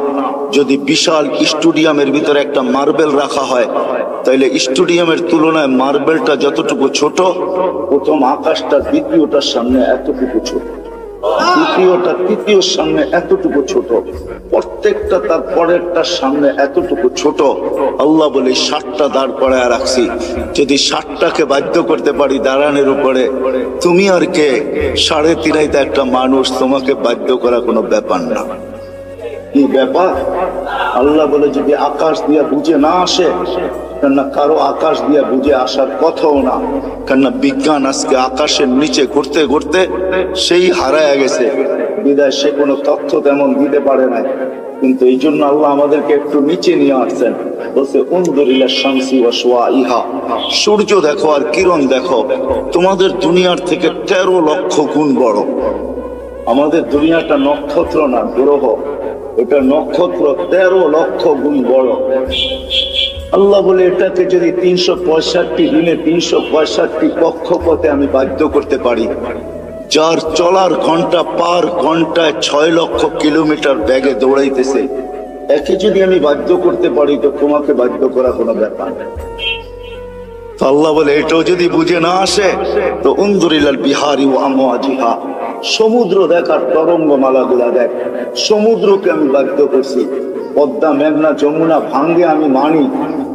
যদি বিশাল স্টেডিয়ামের ভিতরে একটা মার্বেল রাখা হয়, তাইলে স্টেডিয়ামের তুলনায় মার্বেলটা যতটুকু ছোট, প্রথম আকাশটা দ্বিতীয়টার সামনে এতটুকু ছোট, দ্বিতীয়টা তৃতীয়র সামনে এতটুকু ছোট, প্রত্যেকটা তার পরেরটার সামনে এতটুকু ছোট। আল্লাহ বলে 7টা দাঁড় করায় রাখছি, যদি 7টাকে বাধ্য করতে পারি দাঁড়ানোর উপরে, তুমি আর কে? 3.5 একটা মানুষ, তোমাকে বাধ্য করা কোনো ব্যাপার না। কি ব্যাপার? আল্লাহ বলে যদি আকাশ দিয়া বুঝে না আসে, কেননা কারো আকাশ দিয়া বুঝে আসার কথাও না, কেননা বিজ্ঞান আজকে আকাশের নিচে ঘুরতে ঘুরতে সেই হারায় গেছে। বিদায় সে কোনো তথ্য তেমন দিতে পারে নাই, কিন্তু এই জন্য আল্লাহ আমাদেরকে একটু নিচে নিয়ে আসছেন। বলছে উনদুরিলা শামসি ওয়া শুআইহা, সূর্য দেখো আর কিরণ দেখো, তোমাদের দুনিয়ার থেকে 13 লক্ষ গুণ বড়। আমাদের দুনিয়াটা নক্ষত্র না, গ্রহ, এটা নক্ষত্র 13 লক্ষ গুণ বড়। আল্লাহ বলে এটাকে যদি 365 দিনে 365 কক্ষপথে আমি বাধ্য করতে পারি, যার চলার ঘন্টা পার ঘন্টায় 6 লক্ষ কিলোমিটার বেগে দৌড়াইতেছে, একে যদি আমি বাধ্য করতে পারি, তো তোমাকে বাধ্য করা কোনো ব্যাপার না। আল্লাহ বলে এটাও যদি বুঝে না আসে, তো উনদুরিলাল বিহারি ওয়া আমওয়াজিহা, সমুদ্র দেখার তরঙ্গমালা গুলা দেখ। সমুদ্রকে আমি বাধ্য করছি। পদ্মা, মেঘনা, যমুনা ভাঙ্গে আমি মানি,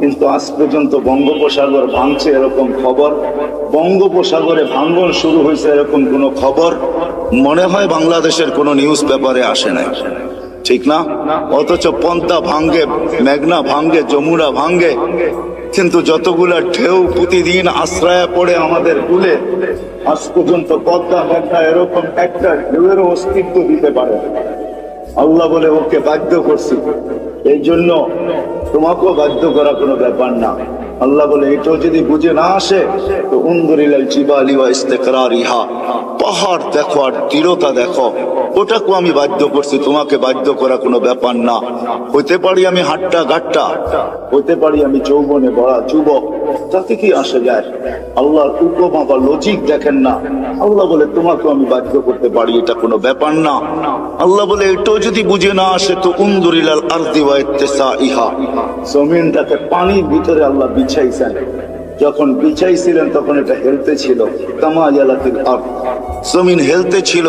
কিন্তু আজ পর্যন্ত বঙ্গোপসাগর ভাঙছে এরকম খবর, বঙ্গোপসাগরে ভাঙ্গন শুরু হয়েছে এরকম কোনো খবর মনে হয় বাংলাদেশের কোনো নিউজ পেপারে আসে নাই, ঠিক না? অথচ পদ্মা ভাঙ্গে, মেঘনা ভাঙ্গে, যমুনা ভাঙ্গে, কিন্তু যতগুলা ঢেউ প্রতিদিন আশ্রয় পড়ে আমাদের কুলে, আজ পর্যন্ত পদ্মা মেঘনা এরকম একটা ঢেউয়েরও অস্তিত্ব দিতে পারে। আল্লাহ বলে ওকে বাধ্য করছি, এই জন্য তোমাকেও বাধ্য করা কোনো ব্যাপার না। আল্লাহ বলে এটাও যদি বুঝে না আসে, তো উনদুরিলাল জিবালি ওয়া ইস্তিকরারিহা, পাহাড় দেখো আর দৃঢ়তা দেখো, ওটাকেও আমি বাধ্য করছি, তোমাকে বাধ্য করা কোনো ব্যাপার না। হইতে পারি আমি হাট্টা গাট্টা, হইতে পারি আমি যৌবনে বড়া যুবক, তাতে কি আসে যায়? আল্লাহর উপমা বা লজিক দেখেন না। আল্লাহ বলে তোমাকেও আমি বাধ্য করতে পারি, এটা কোনো ব্যাপার না। আল্লাহ বলে এটাও যদি বুঝে না আসে, তো উনদুরিলাল আরদি ওয়া ইত্তিসাইহা, জমিনটাকে পানির ভিতরে আল্লাহ বিছাইছেন। যখন বিছাইছিলেন তখন এটা হেলতে ছিল, তামায়ালাতিল আরদ, জমিন হেলতে ছিল।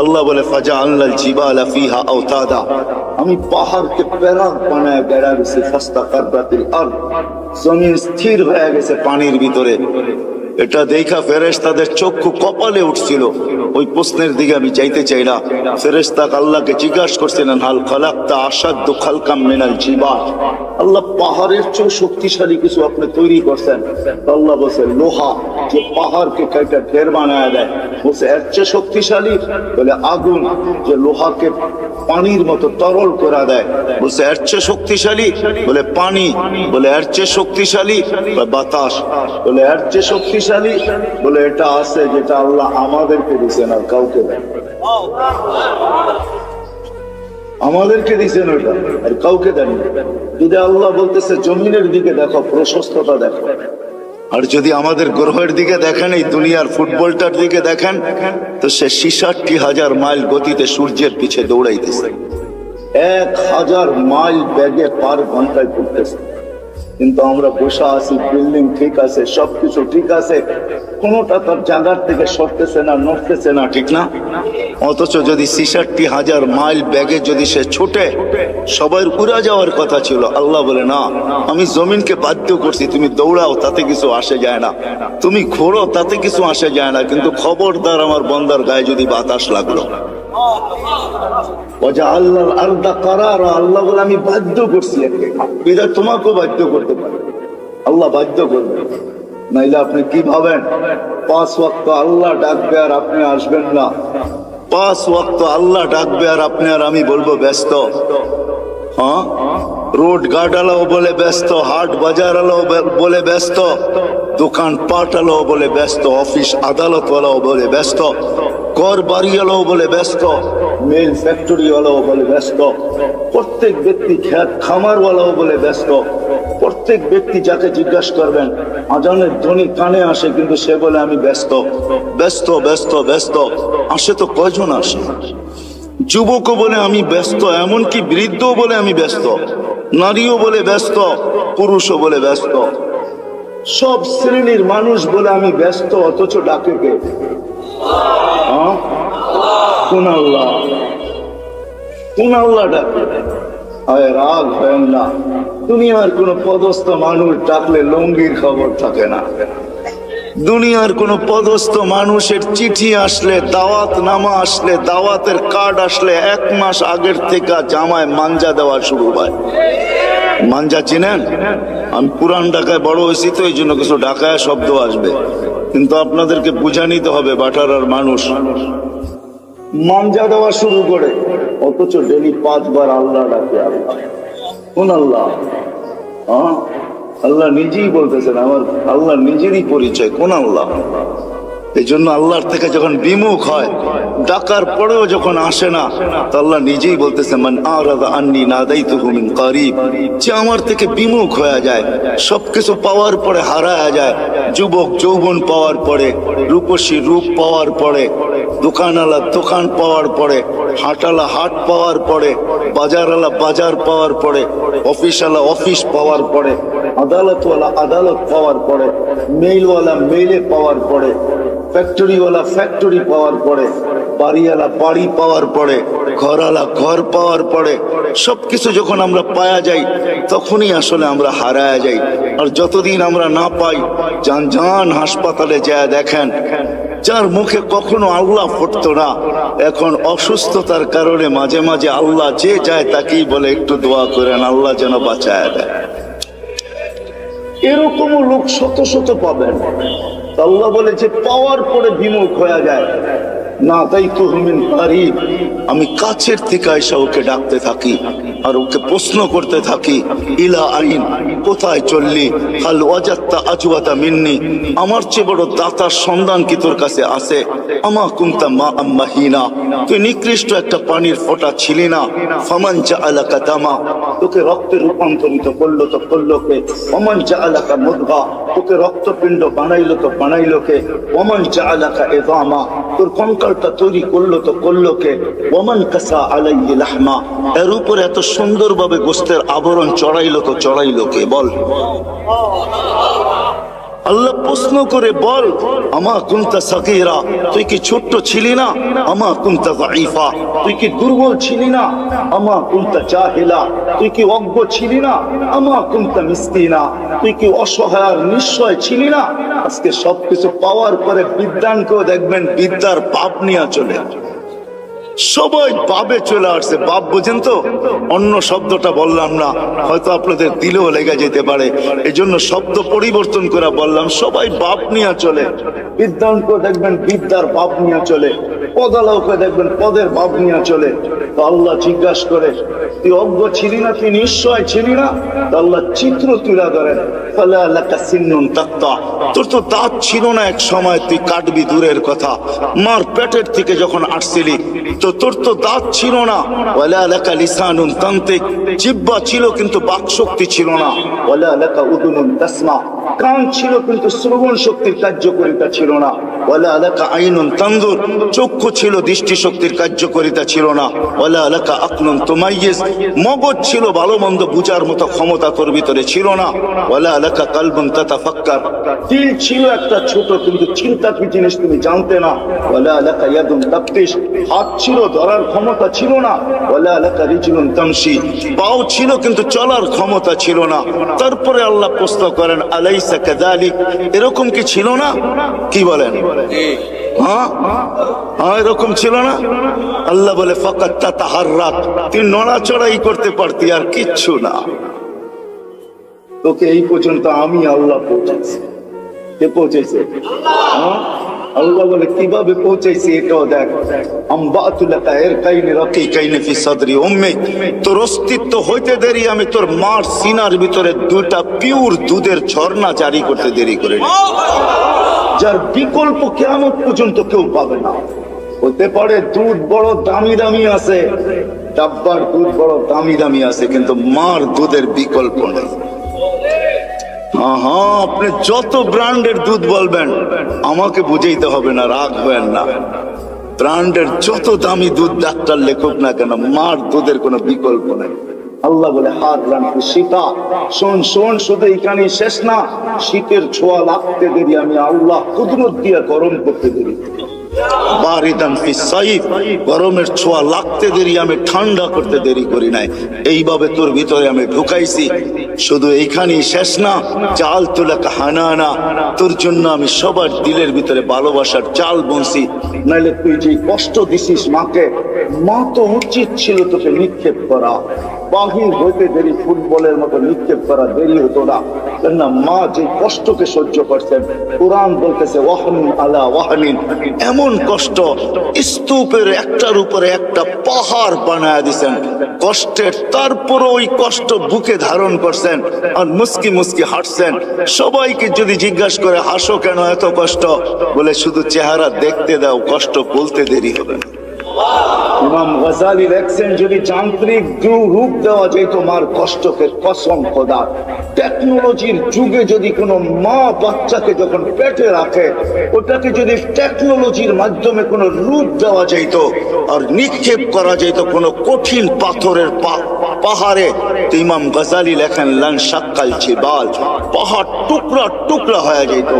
আল্লাহ বলে ফাজআলনাল জিবালা ফিহা আওতাদা, আমি পাহাড়কে প্যারাক বানায় বেড়া গেছি, ফাস্তাকাররাতিল আরদ, জমিন স্থির হয়ে গেছে পানির ভিতরে। এটা দেখা ফেরেশতাদের চক্ষু কপালে উঠছিল। ওই প্রশ্নের দিকে আমি যাইতে চাই না। ফেরেশতা আল্লাহকে জিজ্ঞাসা করছিলেন, হাল খালাকতা আশাদ্দু খালকাম মিনাল জিবাল, আল্লাহ পাহাড়ের চেয়ে শক্তিশালী কিছু আপনি তৈরি করছেন। আল্লাহ বলছে লোহা যে পাহাড়কে কাটা ঢের বানায় দেয়, বলছে এর চেয়ে শক্তিশালী? বলে আগুন যে লোহাকে পানির মতো তরল করে দেয়, বলছে এর চেয়ে শক্তিশালী? বলে পানি। বলে এর চেয়ে শক্তিশালী? বাতাস। বলে এর চেয়ে শক্তিশালী? বলে এটা আছে যেটা আল্লাহ আমাদেরকে দিচ্ছেন আর কাউকে দেয়। আমাদেরকে দিচ্ছেন ওটা আর কাউকে দেন। যদি আল্লাহ বলতেছে জমিনের দিকে দেখো, প্রশস্ততা দেখো, আর যদি আমাদের গ্রহের দিকে দেখেন, এই দুনিয়ার ফুটবলটার দিকে দেখেন, তো সে 66,000 মাইল গতিতে সূর্যের পিছে দৌড়াইতেছে, 1000 মাইল বেগে পার ঘন্টায় ঘুরতেছে। কিন্তু আমরা বসে আছি, বিল্ডিং ঠিক আছে, সবকিছু ঠিক আছে, কোনোটা তার জায়গার থেকে সরতেছে না, নড়তেছে না, ঠিক না? অথচ যদি 66,000 মাইল ব্যাগে যদি সে ছুটে, সবাই উড়া যাওয়ার কথা ছিল। আল্লাহ বলে না, আমি জমিনকে বাধ্য করছি, তুমি দৌড়াও, তাতে কিছু আসে যায় না, তুমি ঘোরো, তাতে কিছু আসে যায় না, কিন্তু খবরদার আমার বন্দার গায়ে যদি বাতাস লাগলো। আল্লাহ বলে আমি বাধ্য করছি, তোমাকেও বাধ্য করতে পারে, আল্লাহ বাধ্য করবে। নাইলে আপনি কি ভাবেন 5 ওয়াক্ত আল্লাহ ডাকবে আর আপনি আসবেন না? 5 ওয়াক্ত আল্লাহ ডাকবে আর আপনি আর আমি বলবো ব্যস্ত? হ্যাঁ, রোড গার্ড আলাও বলে ব্যস্ত, হাট বাজার আলাও বলে ব্যস্ত, দোকান পাট আলাও বলে ব্যস্ত, অফিস আদালত ওয়ালাও বলে ব্যস্ত, ঘর বাড়ি আলাও বলে ব্যস্ত, মিল ফ্যাক্টরি ওয়ালাও বলে ব্যস্ত, প্রত্যেক ব্যক্তি খেত খামার ওয়ালাও বলে ব্যস্ত। প্রত্যেক ব্যক্তি যাকে জিজ্ঞাসা করবেন, আজানের ধ্বনি কানে আসে, কিন্তু সে বলে আমি ব্যস্ত, ব্যস্ত, ব্যস্ত, ব্যস্ত। আসে তো কয়জন আসে? যুবকও বলে আমি ব্যস্ত, এমনকি বৃদ্ধ বলে আমি ব্যস্ত, নারীও বলে ব্যস্ত, পুরুষও বলে ব্যস্ত, সব শ্রেণীর মানুষ বলে আমি ব্যস্ত। অথচ ডাকে কে? কোন আল্লাহ? কোন আল্লাহ ডাকে? রাগ হয় না, দুনিয়ার কোন পদস্থ মানুষ ডাকলে লঙ্গির খবর থাকে না। দুনিয়ার কোন পদস্থ মানুষের চিঠি আসলে, দাওয়াত নামা আসলে, দাওয়াতের কার্ড আসলে 1 মাস আগের থেকে জামায় মাঞ্জা দেওয়া শুরু হয়। মাঞ্জা চিনেন? আমি পুরান ঢাকায় বড় হয়েছি তো এই জন্য কিছু ঢাকায় শব্দ আসবে, কিন্তু আপনাদেরকে বুঝা নিতে হবে বাটারার মানুষ। মাঞ্জা দেওয়া শুরু করে, অথচ ডেলি 5 বার আল্লাহ ডাকে। আল্লাহ কোন আল্লাহ? আল্লাহ নিজেই বলতেছেন, আমার আল্লাহ নিজেরই পরিচয়। কোন আল্লাহ? এই জন্য আল্লাহর থেকে যখন বিমুখ হয়, ডাকার পরেও যখন আসে না, তো আল্লাহ নিজেই বলতেছে মান আরাদা আন্নী নাদাইতুহু মিন কারিব, যে আমার থেকে বিমুখ হয়ে যায়, সবকিছু পাওয়ার পরে হারায় যায়, যুবক যৌবন পাওয়ার পরে, রূপসী রূপ পাওয়ার পরে, দোকানওয়ালা দোকান পাওয়ার পরে, হাটওয়ালা হাট পাওয়ার পরে, বাজারওয়ালা বাজার পাওয়ার পরে, অফিসওয়ালা অফিস পাওয়ার পরে, আদালতওয়ালা আদালত পাওয়ার পরে, মেইলওয়ালা মেইলে পাওয়ার পরে, ফ্যাক্টরিওয়ালা ফ্যাক্টরি পাওয়ার পরে, বাড়িওয়ালা বাড়ি পাওয়ার পরে, ঘরওয়ালা ঘর পাওয়ার পরে, সবকিছু যখন আমরা পাওয়া যাই, তখনই আসলে আমরা হারায়া যাই। আর যতদিন আমরা না পাই, যান যান হাসপাতালে যায় দেখেন, যার মুখে কখনো আল্লাহ ফুটতো না, এখন অসুস্থতার কারণে মাঝে মাঝে আল্লাহ যে যায় তাকেই বলে একটু দোয়া করেন, আল্লাহ যেন বাঁচায় দেয়। এরকমও লোক শত শত পাবেন। আল্লাহ বলে যে পাওয়ার পরে বিমুখ হয়ে যায়, না তাই তো মিন কারিব, আমি কাছের থেকে এসে ওকে ডাকতে থাকি আর ওকে প্রশ্ন করতে থাকি, ইলা আইন, কোথায় চললি, হাল ওয়াজাত্তা আজওয়াতা মিন্নি, আমার চেয়ে বড় দাতার সন্ধান কি তোর কাছে আছে? আমা কুনতা মা আম্মাহিনা, তুই নিকৃষ্ট একটা পানির ফোঁটা ছিলি না? ফামান জাআলাকা দামা, তোকে রক্তে রূপান্তরিত করলো তো করলো কে? ওমান জাআলাকা মুদগা, তোকে রক্তপিণ্ড বানাইলো তো বানাইলো কে? ওমান জাআলাকা ইযামা, তোর কঙ্কালটা তৈরি করলো তো করলো কে? ওমান কাসা আলাইহি লাহমা, এর উপর এত সুন্দরভাবে গোস্তের আবরণ চড়াইলো তো চড়াইলো কে? বল। আল্লাহ প্রশ্ন করে বল, আমা কুনতা সাগীরা, তুই কি ছোট্ট ছিলি না? আমা কুনতা যায়ীফা, তুই কি দুর্বল ছিলি না? আমা কুনতা জাহিলা, তুই কি অজ্ঞ ছিলি না? আমা কুনতা মিসকিনা, তুই কি অসহায় আর নিঃস্বয় ছিলি না? আজকে সবকিছু পাওয়ার পরে বিদ্যানকেও দেখবেন বিদ্যার পাপ নিয়ে চলে আসে। সবাই পাবে চলে আসছে। পাপ বোঝেন তো, অন্য শব্দটা বললাম না, হয়তো আপনাদের দিলেও লেগে যেতে পারে, এই জন্য শব্দ পরিবর্তন করে বললাম। সবাই বাপ নিয়ে চলে, বিদ্যাঙ্ক দেখবেন বিদ্যার বাপ নিয়ে চলে, পদালকে দেখবেন পদের বাপ নিয়ে চলে। তো আল্লাহ জিজ্ঞাসা করে, তুই অজ্ঞ ছিলি না, তুই নিশ্চয় ছিলি না? আল্লাহ চিত্র তুলে ধরেন, তোর তো দাঁত ছিল না এক সময়, তুই কাটবি দূরের কথা। মার পেটের থেকে যখন আসছিলি তো তোর তো দাঁত ছিল না। ওয়ালা লাকা লিসানুন তানতিক, জিহ্বা ছিল কিন্তু বাক শক্তি ছিল না। ওয়ালা লাকা উদুনুন তাসমা, কান ছিল কিন্তু শ্রবণ শক্তির কার্যকারিতা ছিল না। ওয়ালা লাকা আইনুন তানজুর, চক্ষু ছিল দৃষ্টি শক্তির কার্যকারিতা ছিল না। ওয়ালা লাকা আকলুন তুমাইয়িজ, মগজ ছিল ভালো মন্দ বুঝার মতো ক্ষমতা তোর ভিতরে ছিল না। ওয়ালা লাকা কালবুন তাতাফাক্কার, দিল ছিল একটা ছোট কিন্তু চিন্তা কি জিনিস তুমি জানতে না। ওয়ালা লাকা ইয়াদুন তাবতিশ, হাত ছিল ধরার ক্ষমতা ছিল না। ওয়ালা লাকা রিজলুন তামশি, পাও ছিল কিন্তু চলার ক্ষমতা ছিল না। তারপরে আল্লাহ প্রশ্ন করেন, আলাইসা কাযালিক, এরকম কি ছিল না? কি বলেন? হ্যাঁ হ্যাঁ, এরকম ছিল না? আল্লাহ বলে, ফাকাত তাতাহাররাক, তুই নড়াচড়াই করতে পারতি, আর কিচ্ছু না। তোকে এই পর্যন্ত আমি আল্লাহ পৌঁছেছি। কে পৌঁছেছে? আল্লাহ বলে, কিভাবে পৌঁছাইছি এটাও দেখ। তোর অস্তিত্ব হইতে দেরি আমি তোর মার সিনার ভিতরে দুটা পিওর দুধের ঝর্ণা জারি করতে দেরি করে, যার বিকল্প কিয়ামত পর্যন্ত কেউ পাবে না। হতে পারে দুধ বড় দামি দামি আছে, ডাব্বার দুধ বড় দামি দামি আছে, কিন্তু মার দুধের বিকল্প নেই। হ্যাঁ, আপনি যত ব্র্যান্ডের দুধ বলবেন আমাকে বুঝাইতে হবে না, রাগ হবেন না। ব্র্যান্ডের যত দামি দুধ ডাক্তার লেখক না কেন, মার দুধের কোনো বিকল্প নেই। আল্লাহ বলে, হার রান্না শীতা, শোন শোন, শুধু এখানে শেষ না। শীতের ছোঁয়া লাগতে দেরি আমি আল্লাহ কুদরত দিয়ে গরম করতে দেরি, বারিদান ফিস সাইফ, গরমের ছোঁয়া লাগতে দেরি আমি ঠান্ডা করতে দেরি করি নাই। এইভাবে তোর ভিতরে আমি ঢুকাইছি। শুধু এইখানেই শেষ না, চাল তুলাকা হানানা, তোর জন্য আমি সবার দিলের ভিতরে ভালোবাসার চাল বনছি। নাইলে তুই যে কষ্ট দিছিস মাকে, মা তো উচিত ছিল তোকে নিক্ষেপ করা, বাহির হইতে দেরি ফুটবলের মতো নিক্ষেপ করা দেরি হতো না। কেননা মা যে কষ্টকে সহ্য করছেন, কোরআন বলতেছে ওয়াহনিন আলা ওয়াহনিন, এমন কষ্ট স্তূপের একটার উপরে একটা পাহাড় বানায় দিছেন কষ্টের, তারপর ওই কষ্ট বুকে ধারণ করছেন আর মুস্কি মুস্কি হাঁটছেন। সবাইকে যদি জিজ্ঞাসা করে হাসো কেন এত কষ্ট, বলে শুধু চেহারা দেখতে দাও, কষ্ট বলতে দেরি হবে না। ইমাম গাজালি লেখছেন, যদি যান্ত্রিক রূপ দেওয়া যেত মার কষ্টকে, কসম খোদা, টেকনোলজির যুগে যদি কোনো মা বাচ্চাকে যখন পেটে রাখে, ওটাকে যদি টেকনোলজির মাধ্যমে কোনো রূপ দেওয়া যেত আর নিক্ষেপ করা যেত কোনো কঠিন পাথরের পাহাড়ে, তো ইমাম গাজালি লেখেন লান শাক্কাল জিবাল, পাহাড় টুকরা টুকরা হয়ে যেত।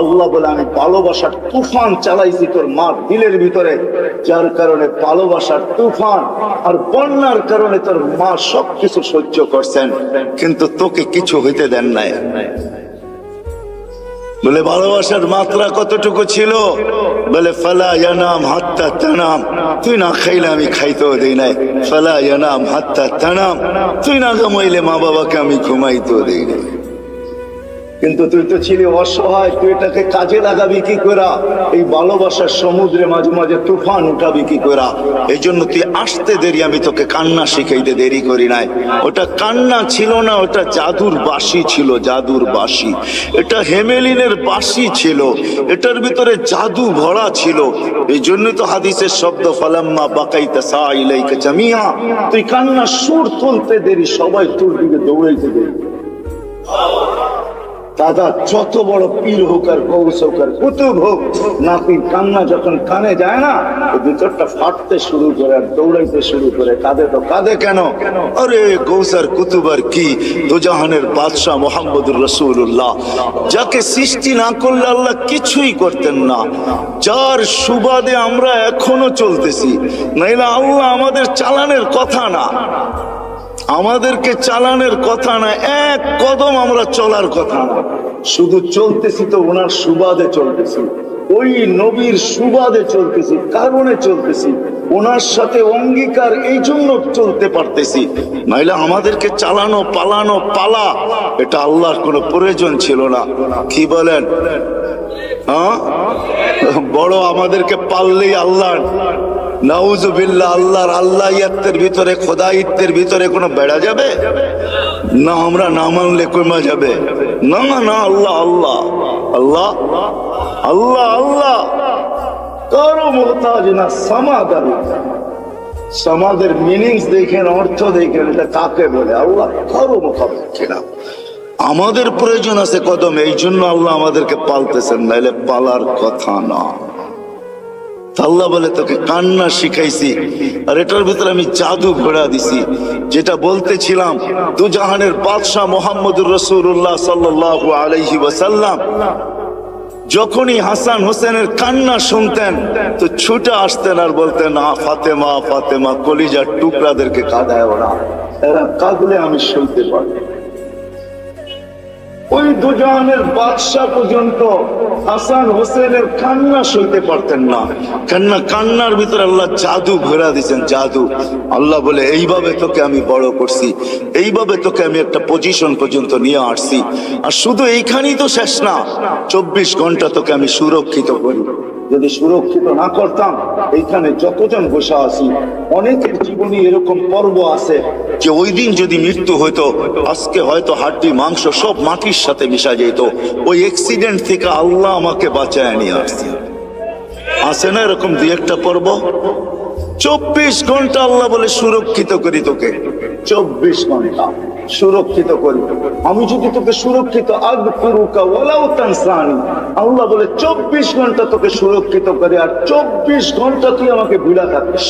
আল্লাহ বলে, আমি ভালোবাসার তুফান চালাইছি তোর মার দিলের ভিতরে, যার কারণে ভালোবাসার তুফান আর বন্যার কারণে তোর মা সবকিছু সহ্য করছেন, কিন্তু তোকে কিছু হইতে দেন নাই। বলে ভালোবাসার মাত্রা কতটুকু ছিল? বলে ফালা ইয়ানাম হাত্তা তানাম, তুই না খাইলে আমি খাইতেও দেই নাই। ফালা ইয়ানাম হাত্তা তানাম, তুই না ঘুমাইলে মা বাবাকে আমি ঘুমাইতেও দেই নাই। কিন্তু তুই তো ছিলি অসহায়, তুই এটাকে কাজে লাগাবি কি করা? এই ভালোবাসার সমুদ্রে মাঝে মাঝে তুফান উঠাবি কি করা? এই জন্য তুই আসতে দেরি, আমি তোকে কান্না শিখাইতে দেরি করি নাই। ওটা কান্না ছিল না, ওটা জাদুর বাঁশি ছিল, জাদুর বাঁশি। এটা হেমেলিনের বাঁশি ছিল, এটার ভিতরে জাদু ভরা ছিল। এই জন্যই তো হাদিসের শব্দ ফালাম্মা বাকাইতা সাইলাইকা জামিয়া, তুই কান্না সুর তুলতে দেরি, সবাই তোর দিকে দৌড়াইতে দেরি। দাদা যত বড় পীর হোক আর গৌস হোক আর কুতুব হোক, নাতির কান্না যখন কানে যায় না, ভিতরটা ফাটতে শুরু করে আর দৌড়াইতে শুরু করে। কাঁদে তো কাঁদে কেন? আরে গৌস আর কুতুব আর কি, দুজাহানের বাদশাহ মুহাম্মদুর রাসূলুল্লাহ, যাকে সৃষ্টি না করলে আল্লাহ কিছুই করতেন না, যার সুবাদে আমরা এখনো চলতেছি। নাইলে আল্লাহ আমাদের চালানের কথা না, আমাদেরকে চালানের কথা না, এক কদম আমরা চলার কথা না, শুধু চলতেছি তো ওনার সুবাদে চলতেছি, ওই নবীর সুবাদে চলতেছি, কারণে চলতেছি, ওনার সাথে অঙ্গীকার, এই জন্য চলতে পারতেছি। নাইলে আমাদেরকে চালানো পালানো পালা, এটা আল্লাহর কোনো প্রয়োজন ছিল না। কি বলেন? হ্যাঁ, বড় আমাদেরকে পাললেই আল্লাহ, নাউজুবিল্লাহ, আল্লাহর আল্লাহিয়াতের ভিতরে, খোদাইত্বের ভিতরে কোনো বেড়া যাবে না? আমরা না মানলে কমা যাবে না? না, আল্লাহ আল্লাহ আল্লাহ আল্লাহ আল্লাহ, কারো মুহতাজ না। সমাদার, সমাদের মিনিংস দেখেন, অর্থ দেখেন, এটা কাকে বলে? আল্লাহ কারো মুখাপেক্ষ না। আমাদের প্রয়োজন আছে কদম, এই জন্য আল্লাহ আমাদেরকে পালতেছেন, নাইলে পালার কথা না। আল্লাহ বলে তোকে কান্না শিখাইছি, আর এটার ভিতরে আমি জাদু ঘোড়া দিছি। যেটা বলতেছিলাম, দুজাহানের বাদশাহ মুহাম্মদুর রাসূলুল্লাহ সাল্লাল্লাহু আলাইহি ওয়াসাল্লাম যখনই হাসান হোসেনের কান্না শুনতেন তো ছুটে আসতেন আর বলতেন, ফাতেমা ফাতেমা, কলিজার টুকরাদেরকে কাঁদায় ওরা, এরা কাঁদলে আমি শুনতে পারি। ওই দুজাহানের বাদশাহ পর্যন্ত হাসান হোসেনের কান্না সইতে পারতেন না। কান্নার ভিতরে আল্লাহ জাদু ঘোরা দিয়েছেন, জাদু। আল্লাহ বলে, এইভাবে তোকে আমি বড় করছি, এইভাবে তোকে আমি একটা পজিশন পর্যন্ত নিয়ে আসছি। আর শুধু এইখানেই তো শেষ না, 24 ঘন্টা তোকে আমি সুরক্ষিত করি। যদি সুরক্ষিত না করতাম, এইখানে যতজন বসে আছি, অনেকের জীবনে এরকম পর্ব আছে যে ওই দিন যদি মৃত্যু হইতো, আজকে হয়তো হাড্ডি মাংস সব মাটির সাথে মিশা যেত। ওই অ্যাক্সিডেন্ট থেকে আল্লাহ আমাকে বাঁচায় নিয়ে আসছে। আছে না এরকম দুই একটা পর্ব? 24 ঘন্টা আল্লাহ বলে সুরক্ষিত করি তোকে, 24 ঘন্টা সুরক্ষিত করি। আমি যদি তোকে সুরক্ষিত আল্লাহ বলে 24 ঘন্টা তোকে সুরক্ষিত করে, আর 24 ঘন্টা তুই আমাকে ভুলা থাকিস।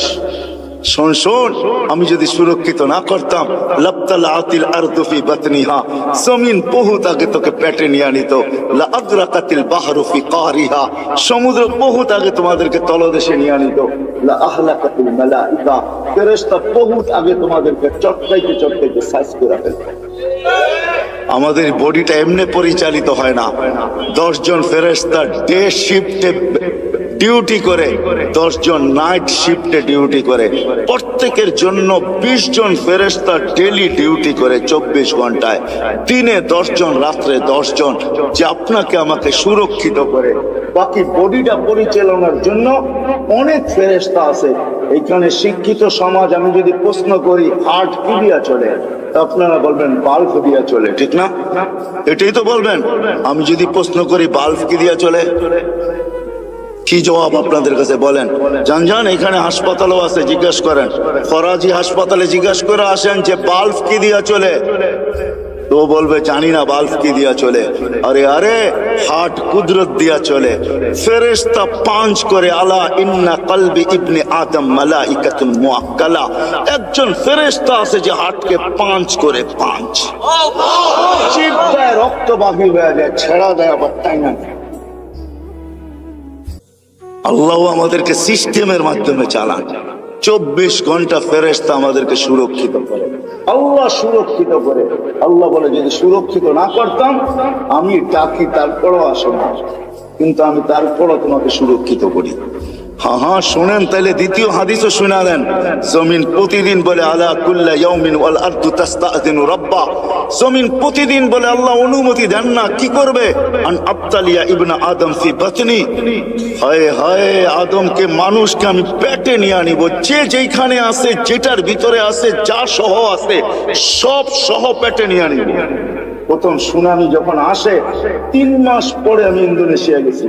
শোন শোন, আমি যদি সুরক্ষিত না করতাম, লাবতালাতিল আরদু ফি বাতনিহা, জমিন বহুত আগে তোকে পেটে নিয়ে নিত। লা আগরাকাতিল বাহরু ফি কারিহা, সমুদ্র বহুত আগে তোমাদেরকে তলদেশে নিয়ে নিত। লা আহলাকাতিল মালাইকা, ফেরেশতা বহুত আগে তোমাদেরকে চটকাইতে চটকাইতে সাইজ করে ফেলতো। আমাদের বডিটা এমনি পরিচালিত হয় না। 10 জন ফেরেশতা ডে শিফটে ডিউটি করে, 10 জন নাইট শিফটে ডিউটি করে। প্রত্যেকের জন্য 20 জন ফেরেশতা ডেলি ডিউটি করে 24 ঘন্টায়। দিনে 10 জন, রাত্রে 10 জন, যে আপনাকে আমাকে সুরক্ষিত করে। বাকি বডিটা পরিচালনার জন্য অনেক ফেরেশতা আছে। এখানে শিক্ষিত সমাজ, আমি যদি প্রশ্ন করি হার্ট কি দিয়া চলে, আপনারা বলবেন বাল্ব দিয়া চলে, ঠিক না? এটাই তো বলবেন। আমি যদি প্রশ্ন করি বাল্ব কি দিয়া চলে, কি জবাব আপনাদের কাছে বলেন? জান এখানে হাসপাতালও আছে, জিজ্ঞাসা করেন। ফরাজি হাসপাতালে জিজ্ঞাসা করে আসেন যে বাল্ব কি দিয়া চলে, তো বলবে জানি না বাল্ব কি দিয়া চলে। আরে আরে, হার্ট কুদরত দিয়া চলে। ফেরেশতা 5 করে, আলা ইন্না কলবি ইবনে আদম মালাইকাতুন মুআক্কালা। একজন ফেরেশতা আছে যে হার্টকে 5 করে, 5 চিপটায় রক্ত বাকি হয়ে যায়, ছেড়া দেয় আবার তাই না। আল্লাহ আমাদেরকে সিস্টেমের মাধ্যমে চালান। 24 ঘন্টা ফেরেশতা আমাদেরকে সুরক্ষিত করে, আল্লাহ সুরক্ষিত করে। আল্লাহ বলে, যদি সুরক্ষিত না করতাম, আমি ডাকি তারপরও আসো না, কিন্তু আমি তারপরও তোমাকে সুরক্ষিত করি। হ্যাঁ হ্যাঁ, শোনেন তাইলে দ্বিতীয় হাদিসও শুনা দেন। জমিন প্রতিদিন বলে, আলা কুল্লা ইয়াউমিন ওয়াল আরদু তাস্তাযিনু রাব্বা, জমিন প্রতিদিন বলে আল্লাহ অনুমতি দেন না, কি করবে? আন আবতালিয়া ইবনা আদম ফি বাতনি, হায় হায়, আদমকে, মানুষকে আমি পেটে নিয়ে আনিব। যে যেখানে আছে, যেটার ভিতরে আছে, যা সহ আছে, সব সহ পেটে নিয়ে আনিব। প্রথম সুনামি যখন আসে, 3 মাস পরে আমি ইন্দোনেশিয়া গেছি।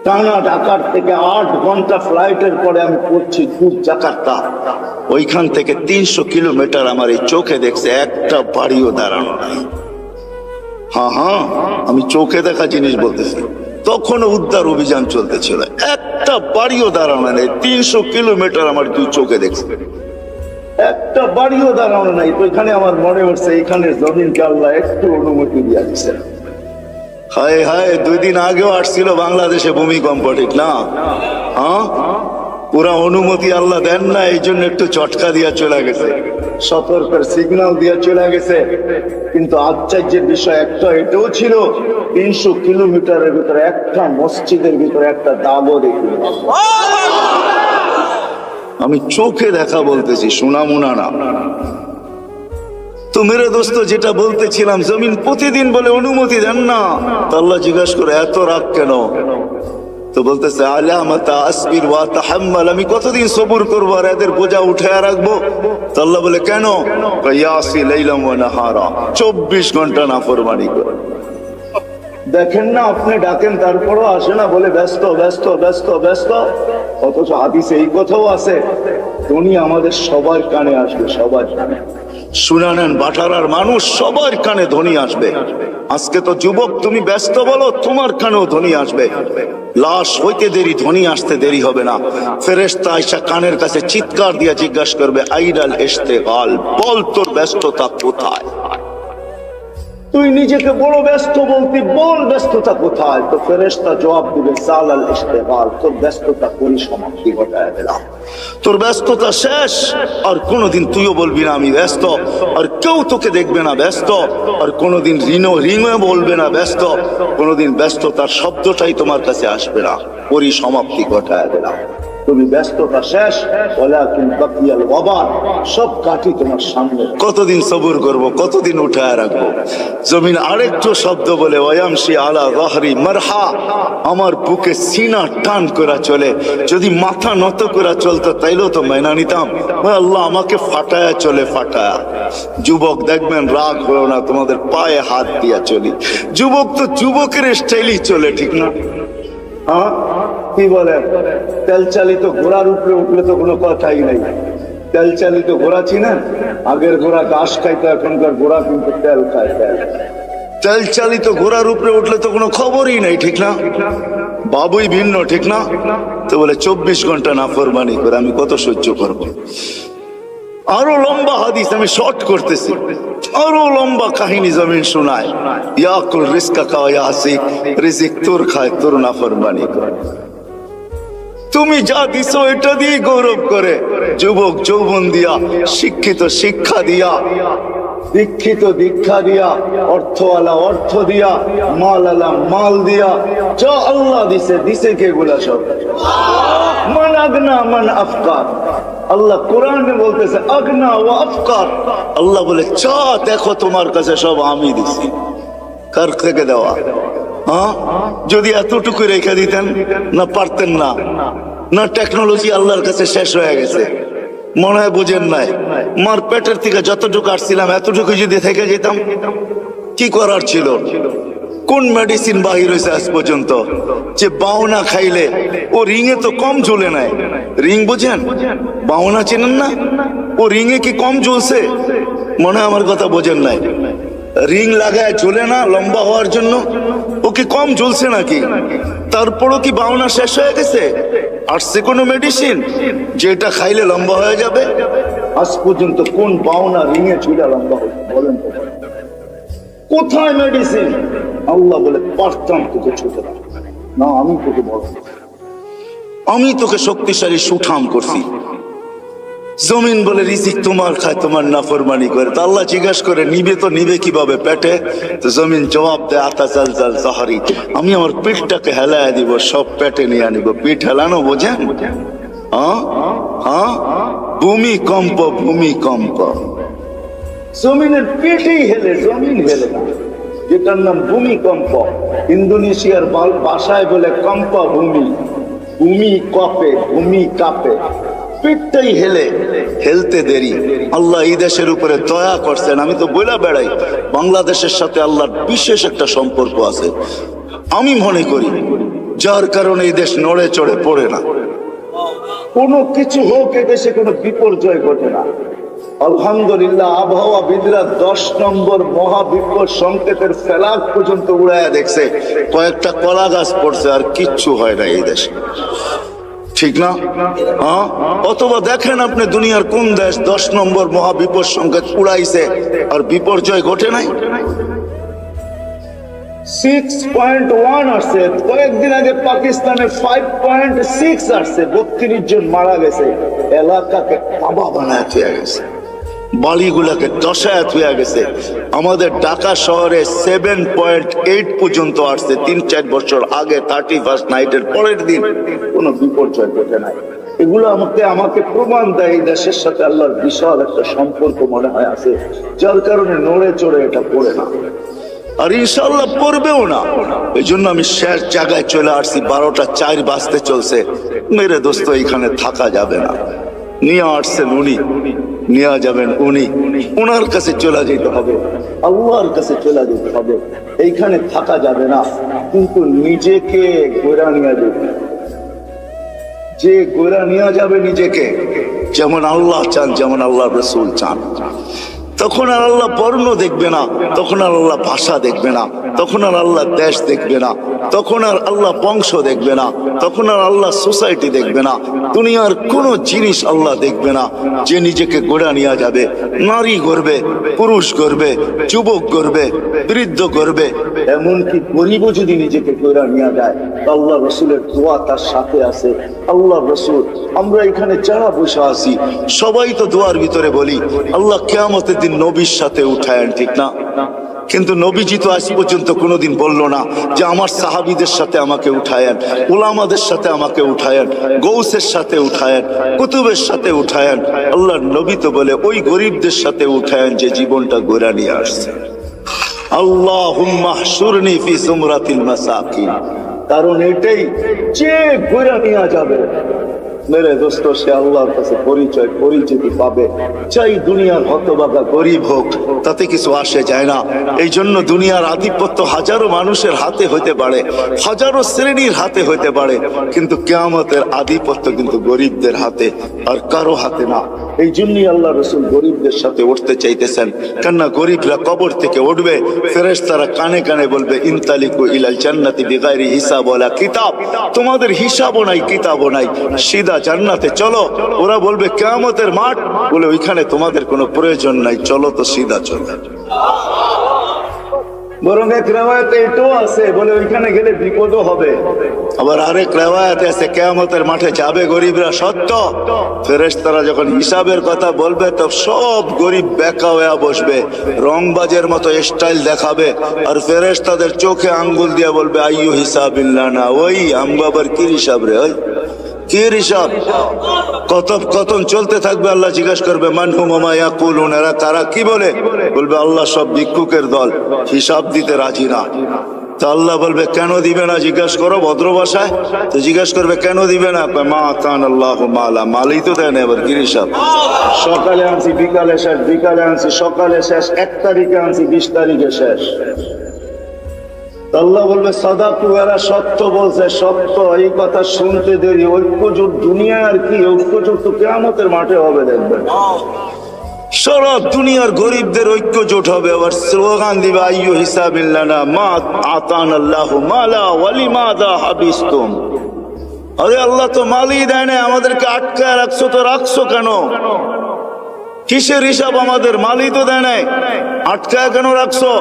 টানা ঢাকার থেকে 8 ঘন্টা ফ্লাইটের পরে আমি পড়ছি জাকার্তা। ওইখান থেকে 300 কিলোমিটার আমার এই চোখে দেখছে, একটা বাড়িও দাঁড়ানো নাই। হ্যাঁ হ্যাঁ, আমি চোখে দেখা জিনিস বলতেছি। তখনও উদ্ধার অভিযান চলতেছিল, একটা বাড়িও দাঁড়ানো নেই। 300 কিলোমিটার আমার দুই চোখে দেখছি, একটা বাড়িও দাঁড়ানো নাই। তো এখানে আমার মনে হচ্ছে এখানের জমিনকে আল্লাহ একটু অনুমতি দিয়ে দিচ্ছে। হায় হায়, 2 দিন আগেও আসছিল বাংলাদেশে ভূমিকম্প, ঠিক না? হ্যাঁ, পুরা অনুমতি আল্লাহ দেন না, এই জন্য একটু চটকা দিয়া চলে গেছে, সতর্কের সিগন্যাল দিয়া চলে গেছে। কিন্তু আশ্চর্যের বিষয় একটা এটাও ছিল, 300 কিলোমিটারের ভিতরে একটা মসজিদের ভিতরে একটা দাগও দেখি। আমি চোখে দেখা বলতেছি, শোনা মুনা না। তো মেরে দোস্ত, যেটা বলতেছিলাম, জমিন প্রতিদিন বলে অনুমতি দেন না। তো আল্লাহ জিজ্ঞাসা করে এত রাগ কেন? তো বলতেছে আলামাতা আসবির ওয়া তাহাম্মাল, আমি কতদিন সবুর করবো আর এদের বোঝা উঠায় রাখবো? তো আল্লাহ বলে কেন? ইয়াসি লাইলাম ওয়া নাহারা, 24 ঘন্টা নাফরমানি করে। দেখেন না, আপনি ডাকেন তারপরও আসে না, বলে ব্যস্ত ব্যস্ত ব্যস্ত ব্যস্ত। অথচ হাদিসে এই কথাও আছে, উনি আমাদের সবার কানে আসবে, সবার কানে। শুনে নেন, বাটারার মানুষ সবার কানে ধ্বনি আসবে। আজকে তো যুবক তুমি ব্যস্ত বলো, তোমার কানেও ধ্বনি আসবে। লাশ হইতে দেরি, ধ্বনি আসতে দেরি হবে না। ফেরেশতা আয়েশা কানের কাছে চিৎকার দিয়ে জিজ্ঞাসা করবে, আইনাল ইশতিগাল, বল তোর ব্যস্ততা কোথায়? তুই নিজেকে বড় ব্যস্ত বলতি, বল ব্যস্ততা কোথায়? তো ফেরেশতা জবাব দিবে, সালাল ইশতিগাল, তোর ব্যস্ততা পরিসমাপ্তি ঘটায় দিলাম, তোর ব্যস্ততা শেষ। আর কোনোদিন তুইও বলবি না আমি ব্যস্ত, আর কেউ তোকে দেখবে না ব্যস্ত, আর কোনোদিন রিংও বলবে না ব্যস্ত, কোনোদিন ব্যস্ততার শব্দটাই তোমার কাছে আসবে না, পরিসমাপ্তি ঘটায় দিলাম। তুমি ব্যস্ততা শেষ, ওয়ালাকিন বাকিয়াল ওয়াবাল, সব কাটি তোমার সামনে। কতদিন সবুর করব, কতদিন উঠায় রাখবো? জমিন আরেকটু শব্দ বলে, ওয়ায়ামশি আলা যাহরি মারহা, আমার বুকে সিনা টান করা চলে। যদি মাথা নত করা চলতো তাইলেও তো মেনা নিতাম। আল্লাহ আমাকে ফাটায়া চলে, ফাটায়া। যুবক দেখবেন, রাগ হলো না, তোমাদের পায়ে হাত দিয়া চলি। যুবক তো যুবকের স্টাইলই চলে, ঠিক না? হ্যাঁ, কি বলে? তেল চালিত ঘোড়ার উপরে উঠলে তো কোনো কথাই নাই। তেল চালিত ঘোড়া চিনেন? আগের ঘোড়া ঘাস খাইতো, এখনকার ঘোড়া কিন্তু তেল খায়। তেল চালিত ঘোড়ার উপরে উঠলে তো কোনো খবরই নাই, ঠিক না? বাবুই ভিন্ন, ঠিক না? তো বলে 24 ঘন্টা নাফরমানি করে আমি কত সহ্য করবো? আরো লম্বা হাদিস, আমি শর্ট করতেছি, আরো লম্বা কাহিনী জমিন শোনায়। ইয়াকুল রিজকা কা ইয়াসিক, রিজিক তোর খায়, তোর নাফরমানি করে। তুমি যা দিছো এটা দিয়ে গৌরব করে, যুবক যৌবন দিয়া, শিক্ষিত শিক্ষা দিয়া, দীক্ষিত দীক্ষা দিয়া, অর্থওয়ালা অর্থ দিয়া, মালওয়ালা মাল দিয়া, যা আল্লাহ দিছে, দিছে কে গুলা সব? মান আগনা মান আফকার। আল্লাহ কোরআনে বলতেছে আগনা ওয়া আফকার। আল্লাহ বলে চা দেখো তোমার কাছে সব আমি দিছি। কার থেকে দেওয়া? হ্যাঁ, যদি এতটুকু রেখে দিতেন না, পারতেন না। না টেকনোলজি আল্লাহর কাছে শেষ হয়ে গেছে, মনে হয় বুঝেন নাই। মার পেটের থেকে যতটুকু আসছিলাম এতটুকু যদি থেকে যেতাম, কি করার ছিল? কোন মেডিসিন বাহির হয়েছে আজ পর্যন্ত যে বাউনা খাইলে ও রিঙে তো কম ঝুলে নাই? রিং বুঝেন? বাউনা চেনেন না? ও রিঙে কি কম ঝুলছে? মনে হয় আমার কথা বোঝেন নাই। রিং লাগায় ঝুলে না লম্বা হওয়ার জন্য, ও কি কম ঝুলছে নাকি? তারপরও কি বাউনা শেষ হয়ে গেছে? আসছে কোনো মেডিসিন যেটা খাইলে লম্বা হয়ে যাবে? আজ পর্যন্ত কোন বাউনা রিঙে ঝুলে লম্বা হয়েছে বলেন তো? কোথায় মেডিসিন? আল্লাহ বলে পারতাম তোকে ছোট না, আমি তোকে বড়, আমি তোকে শক্তিশালী সুঠাম করছি। জমিন বলে রিজিক তোমার খায়, তোমার নাফরমানি করে। তা আল্লাহ জিজ্ঞাসা করে নিবে তো নিবে কিভাবে পেটে? তো জমিন জবাব দেয় আতা জাল জাল জাহারি, আমি আমার পিঠটাকে হেলায় দিব, সব পেটে নিয়ে আনিব। পিঠ হেলানো বোঝেন? হ্যাঁ হ্যাঁ, ভূমিকম্প, ভূমিকম্প। জমিনের পিঠেই হেলে, জমিন হেলে না, যেটার নাম ভূমিকম্প। ইন্দোনেশিয়ার ভাষায় বলে কম্পা ভূমি, ভূমি কপে, ভূমি কাঁপে, পিঠটাই হেলে। হেলতে দেরি। আল্লাহ এই দেশের উপরে দয়া করছেন। আমি তো বইলা বেড়াই, বাংলাদেশের সাথে আল্লাহর বিশেষ একটা সম্পর্ক আছে আমি মনে করি, যার কারণে এই দেশ নড়ে চড়ে পড়ে না। কোনো কিছু হোক, এ দেশে কোনো বিপর্যয় ঘটে না। আলহামদুলিল্লাহ আবহাওয়াবিদরা 10 নম্বর মহাবিপদ সংকেতের ফেলাক পর্যন্ত উড়াইয়া দেখছে, কয়েকটা কলা গাছ পড়ছে, আর কিচ্ছু হয় না এই দেশে, ঠিক না? হ্যাঁ, অথবা দেখেন আপনি দুনিয়ার কোন দেশ 10 নম্বর মহাবিপদ সংকেত উড়াইছে আর বিপর্যয় ঘটে নাই? 6.1 আসছে, কয়েকদিন আগে পাকিস্তানে 5.6 আসছে, 32 জন মারা গেছে, এলাকাকে কাবা বানায় থুয়ে গেছে, বাড়িগুলাকে দশায় থুয়ে গেছে। আমাদের ঢাকা শহরে 7.8 পর্যন্ত আসছে 3-4 বছর আগে, 31st নাইটের পরের দিন কোনো বিপর্যয় ঘটে নাই। এগুলো আমাকে প্রমাণ দেয় এই দেশের সাথে আল্লাহর বিশাল একটা সম্পর্ক মনে হয় আছে, যার কারণে নড়ে চড়ে এটা পড়ে না, আর ইনশাআল্লাহ পড়বেও না। এই জন্য আমি শেষ জায়গায় চলে আসছি, 12টা 4 বাজতে চলছে। মেরে দোস্ত, এখানে থাকা যাবে না। নিয়ে আসছেন উনি, নিয়ে যাবেন উনি, ওনার কাছে চলে যেতে হবে, আল্লাহর কাছে চলে যেতে হবে। এইখানে থাকা যাবে না, কিন্তু নিজেকে গোড়া নিয়ে যাবে। যে গোড়া নিয়ে যাবে নিজেকে, যেমন আল্লাহ চান, যেমন আল্লাহ রসুল চান, তখন আর আল্লাহ বর্ণ দেখবে না, তখন আর আল্লাহ ভাষা দেখবে না, তখন আর আল্লাহ দেশ দেখবে না, তখন আর আল্লাহ বংশ দেখবে না, তখন আর আল্লাহ সোসাইটি দেখবে না, দুনিয়ার কোন জিনিস আল্লাহ দেখবে না। যে নিজেকে গোড়া নিয়ে যাবে, নারী গড়বে, পুরুষ গড়বে, যুবক গড়বে, বৃদ্ধ গড়বে, এমনকি গরিবও যদি নিজেকে গোড়া নিয়ে যায়, আল্লাহ রসুলের দোয়া তার সাথে আছে। আল্লাহ রসুল, আমরা এখানে যারা বসে আছি সবাই তো দোয়ার ভিতরে বলি আল্লাহ কিয়ামতের দিন নবীর সাথে উঠায়েন, ঠিক না? কিন্তু নবীজি তো আজ পর্যন্ত কোনোদিন বললো না যে আমার সাহাবীদের সাথে আমাকে উঠায়েন, উলামাদের সাথে আমাকে উঠায়েন, গৌসের সাথে উঠায়েন, কুতুবের সাথে উঠায়েন। আল্লাহর নবী তো বলে ওই গরিবদের সাথে উঠায়েন যে জীবনটা গোড়া নিয়ে আসছে। আল্লাহুম্মা হশুরনি ফি সুমরাতিল মাসাকিন, কারণ এটাই, যে গোড়া নিয়ে যাবে মেরে দোস্ত, সে আল্লাহর কাছে পরিচিতি পাবে। চাই দুনিয়ার হতভাগা গরিব হোক, তাতে কিছু আসে যায় না। এই জন্য দুনিয়ার আধিপত্য হাজারো মানুষের হাতে হইতে পারে, হাজারো শ্রেণীর হাতে হইতে পারে, কিন্তু কিয়ামতের আধিপত্য কিন্তু গরিবদের হাতে, আর কারো হাতে না। এই জন্যই আল্লাহ রসুল গরিবদের সাথে উঠতে চাইতেছেন, কেননা গরিবরা কবর থেকে উঠবে, ফেরেশতারা কানে কানে বলবে ইনতালিকু ইলাল জান্নাতি বিগাইরি হিসাব ওয়ালা কিতাব, তোমাদের হিসাবও নাই, কিতাবও নাই, সিধা জান্নাতে চলো। ওরা বলবে কিয়ামতের মাঠ, বলে ওইখানে তোমাদের কোনো প্রয়োজন নাই, চলো তো সিধা চলো। বরং এক রেওয়ায়েতে এটাও আছে, বলে ওইখানে গেলে বিপদও হবে। আবার আরেক রেওয়ায়েতে আছে কিয়ামতের মাঠে যাবে গরিবরা সত্য, ফেরেশতারা যখন হিসাবের কথা বলবে তো সব গরিব বেকা হয়ে বসবে, রংবাজের মতো স্টাইল দেখাবে, আর ফেরেশতাদের চোখে আঙ্গুল দিয়ে বলবে আইয়ু হিসাবিল্লাহ না, ওই আমবাবার কি হিসাব রে, ওই কি হিসাব? কতক্ষণ চলতে থাকবে, আল্লাহ জিজ্ঞাসা করবে মানহুম ওমা ইয়াকুলুন, এরা তারা কি বলে? বলবে আল্লাহ সব ভিক্ষুকের দল, হিসাব দিতে রাজি না। তো আল্লাহ বলবে কেন দিবে না, জিজ্ঞাসা করো ভদ্র ভাষায়। তো জিজ্ঞাসা করবে কেন দিবে না, মা আতান আল্লাহু মালা, মালই তো দেয় না, এবার কি হিসাব? সকালে আনছি বিকালে শেষ, বিকালে আনছি সকালে শেষ, 1 তারিখে আনছি 20 তারিখে শেষ। আল্লাহ বলবে সাদাকু, এরা সত্য বলছে, সত্য। এই কথা শুনতে দেরি, ঐক্যজোট দুনিয়া আর কি, ঐক্যজোট তো কিয়ামতের মাঠে হবে, দেখবেন সারা দুনিয়ার গরিবদের ঐক্যজোট হবে। আবার স্লোগান দিবে আইয়ু হিসাবিল্লানা মা আতান আল্লাহু মালা ওয়ালিমাদা হাবিস্তুম, আরে আল্লাহ তো মালই দেয় না, আমাদেরকে আটকায় রাখছো, তো রাখছো কেন? কিসের হিসাব আমাদের? মালই তো দেয় নাই, আটকায় কেন রাখছো?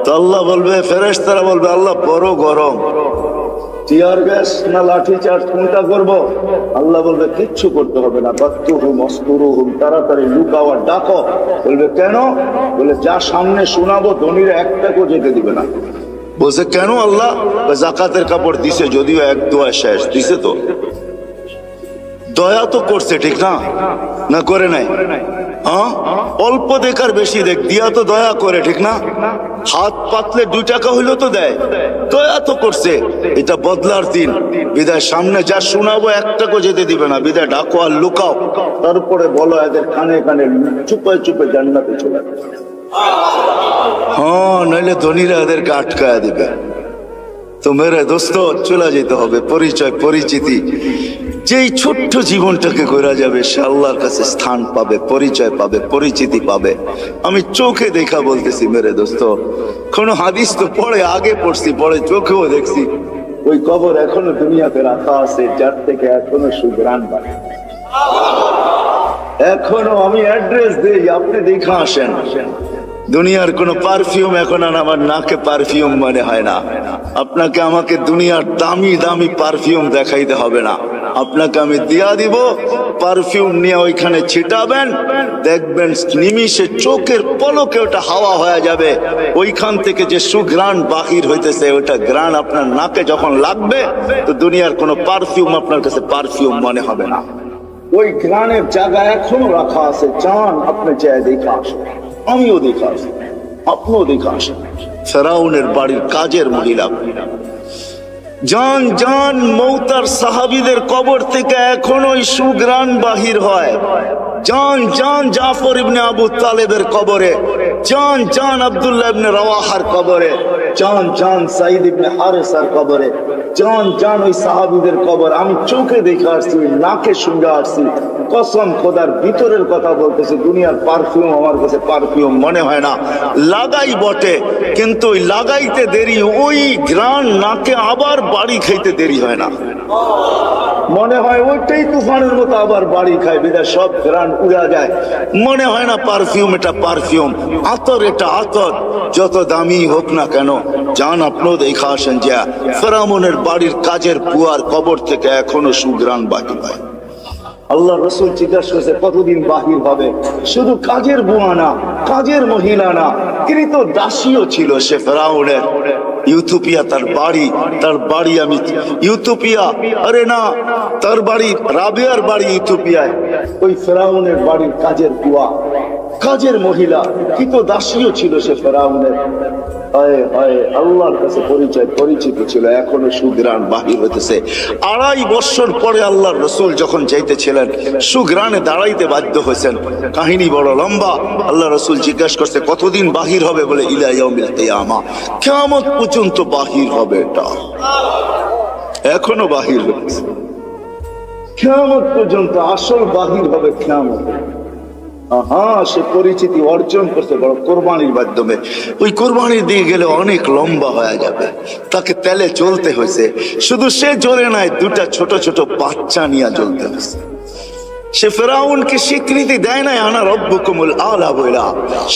তো আল্লাহ বলবে, ফেরেশতারা বলবে আল্লাহ বড় গরম, টিয়ার গ্যাস না লাঠি চার্জ কোনটা করবো? আল্লাহ বলবে কিচ্ছু করতে হবে না, বাত্তুহুম অস্তুরুহুম, তাড়াতাড়ি লুকাও আর ডাকো। বলবে কেন? বলে যা সামনে শোনাবো ধনীরা একটাকেও যেতে দিবে না। বলছে কেন আল্লাহ? জাকাতের কাপড় দিছে, যদিও 1 দোয়া শেষ দিছে, তো দয়া তো করছে, ঠিক না? না করে নাই? হ্যাঁ, অল্প দেখার বেশি দেখ, দিয়া তো দয়া করে, ঠিক না? হাত পাতলে 2 টাকা হইলো তো দেয়, দয়া তো করছে। এটা বদলার দিন, বিদায় সামনে যা শোনাবো একটাকেও যেতে দিবে না, বিদায় ডাকো আর লুকাও, তারপরে বলো এদের কানে কানে চুপে চুপে জান্নাতে চলে যাবে। হ্যাঁ, নইলে ধনীরা এদেরকে আটকায় দিবে। তো মেরে দোস্ত চলে যেতে হবে, পরিচয় পরিচিতি, যেই ছোট্ট জীবনটাকে করা যাবে সে আল্লাহর কাছে স্থান পাবে, পরিচয় পাবে, পরিচিতি পাবে। আমি চোখে দেখা বলতেছি মেরে দোস্ত, কোন হাদিস তো পড়ে আগে পড়ছি, পরে চোখেও দেখছি, ওই কবর এখনো দুনিয়াতে রাখা আছে, যার থেকে এখনো সুগ্রাণ বাড়ে। এখনো আমি অ্যাড্রেস দেই, আপনি দেখা আসেন। দুনিয়ার কোন পারফিউম এখন আর আমার নাকে পারফিউম মনে হয় না। আপনাকে আমাকে দুনিয়ার দামি দামি পারফিউম দেখাইতে হবে না, আপনাকে আমি দিয়া দিব, পারফিউম নিয়ে ওইখানে ছিটাবেন, দেখবেন নিমিষে চোখের পলকে ওটা হাওয়া হয়ে যাবে। ওইখান থেকে যে সুঘ্রাণ বাহির হইতেছে, ওটা ঘ্রাণ আপনার নাকে যখন লাগবে, তো দুনিয়ার কোন পারফিউম আপনার কাছে পারফিউম মনে হবে না। ওই ঘ্রাণের জায়গা এখনো রাখা আছে, চান আপনি চাই দেখা আসেন, আমিও দেখা আসি, আপনিও দেখা আসেন। ফেরাউনের বাড়ির কাজের মহিলা, জান জান মৌতার সাহাবীদের কবর থেকে এখনো সুঘ্রাণ বাহির হয়। জান জান জাফর ইবনে আবু তালেবের কবরে, জান জান আব্দুল্লাহ ইবনে রাওয়াহার কবরে, জান জান সাইদ ইবনে হারেসার কবরে, জান জান ওই সাহাবীদের কবর আমি চোখে দেখে আসছি, নাকে শুনে আসছি। কসম খোদার, ভিতরের কথা বলতেছে, দুনিয়ার পারফিউম আমার কাছে পারফিউম মনে হয় না। লাগাই বটে, কিন্তু ওই লাগাইতে দেরি, ওই ঘ্রাণ নাকে আবার বাড়ি খাইতে দেরি হয় না। মনে হয় ওইটাই তুফানের মতো আবার বাড়ি খায়, বিদায় সব ঘ্রাণ উড়া যায়। মনে হয় না পারফিউম এটা পারফিউম, আতর এটা আতর। যত দামি হোক না কেন, জান আপনিও দেখা আসেন যে ফেরাউনের বাড়ির কাজের বুয়ার কবর থেকে এখনো সুঘ্রাণ বাকি হয়। আল্লাহ রসুল জিজ্ঞাসা করেছে কতদিন বাহির হবে? শুধু কাজের বুয়া না, কাজের মহিলা না, তিনি তো দাসীও ছিল সে ফেরাউনের। ইউথোপিয়া তার বাড়ি আমি ইউথোপিয়া, আরে না, তার বাড়ি রাবিয়ার বাড়ি ইউথোপিয়ায়। ওই ফেরাউনের বাড়ির কাজের বুয়া, কাজের মহিলা, কি তো দাসীও ছিল সে ফেরাউনের। আল্লাহর কাছে পরিচয় পরিচিত ছিল, এখনো সুঘ্রাণ বাহির হইতেছে। 2.5 বছর পরে আল্লাহর রসুল যখন যাইতেছিলেন, সুঘ্রাণে দাঁড়াইতে বাধ্য হয়েছেন। কাহিনী বড় লম্বা। আল্লাহ রসুল জিজ্ঞাসা করছে কতদিন বাহির হবে? বলে ইলা ইয়াউমিল কিয়ামা, কিয়ামত পর্যন্ত বাহির হবে। এটা এখনো বাহির হচ্ছে, কিয়ামত পর্যন্ত আসল বাহির হবে কিয়ামত। সে পরিচিতি অর্জন করতে বড় কোরবানির মাধ্যমে। ওই কোরবানির দিকে গেলে অনেক লম্বা হয়ে যাবে, তাকে তেলে চলতে হয়েছে। শুধু সে জ্বলে নাই, 2টা ছোট ছোট বাচ্চা নিয়ে জ্বলতে হয়েছে। সে ফেরাউনকে স্বীকৃতি দেয় নাই, আনা রব্বুকুমুল আলা বইলা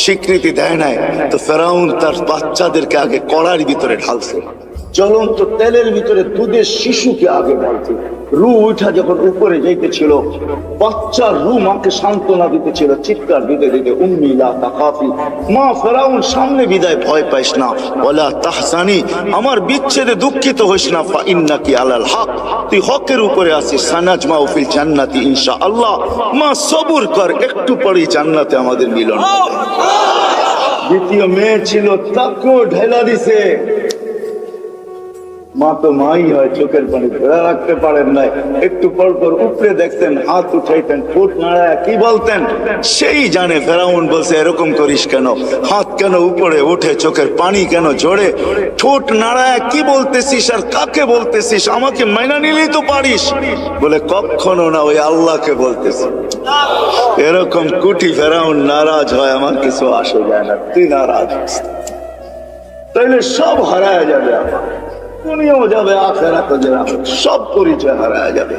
স্বীকৃতি দেয় নাই। তো ফেরাউন তার বাচ্চাদেরকে আগে কড়ার ভিতরে ঢালছে, জ্বলন্ত তেলের ভিতরে দুধের শিশুকে আগে ঢালছে। রু উঠা যখন উপরে যাইতেছিল, বাচ্চার রু মাকে সান্ত্বনা দিতেছিল, চিৎকার দিতে দিতে, উম্মি লা তাখাফি, মা ফেরাউন সামনে বিদায়, ভয় পাইস না, ওয়ালা তাহজানি, আমার বিচ্ছেদে দুঃখিত হইস না, ফা ইন্নাকি আলাল হক, তুই হকের উপরে আছিস, সানাজমাউ ফিল জান্নাতি ইনশাআল্লাহ, মা সবুর কর, একটু পরেই জান্নাতে আমাদের মিলন হবে। দ্বিতীয় মেয়ে ছিল, তাকেও ঢেলা দিছে। মা তো মাই হয়, চোখের পানি ধরে রাখতে পারেন নাই, একটু পর পর উপরে দেখতেন, হাত উঠাইতেন, ঠোঁট নাড়ায় কি বলতেন সেই জানে। ফেরাউন বলছে এরকম করিস কেন, হাত কেন উপরে ওঠে, চোখের পানি কেন ঝরে, ঠোঁট নাড়ায় কি বলতেছিস আর কাকে বলতেছিস, আমাকে মাইনা নিলেই তো পারিস। বলে কখনো না, ওই আল্লাহকে বলতেছি। এরকম কুটি ফেরাউন নারাজ হয়, আমার কিছু আসে যায় না, তুই নারাজ হস, তাইলে সব হারায় যাবে, আমার দুনিয়াও যাবে, আখেরাতও যাবে, সব পরিচয় হারায় যাবে।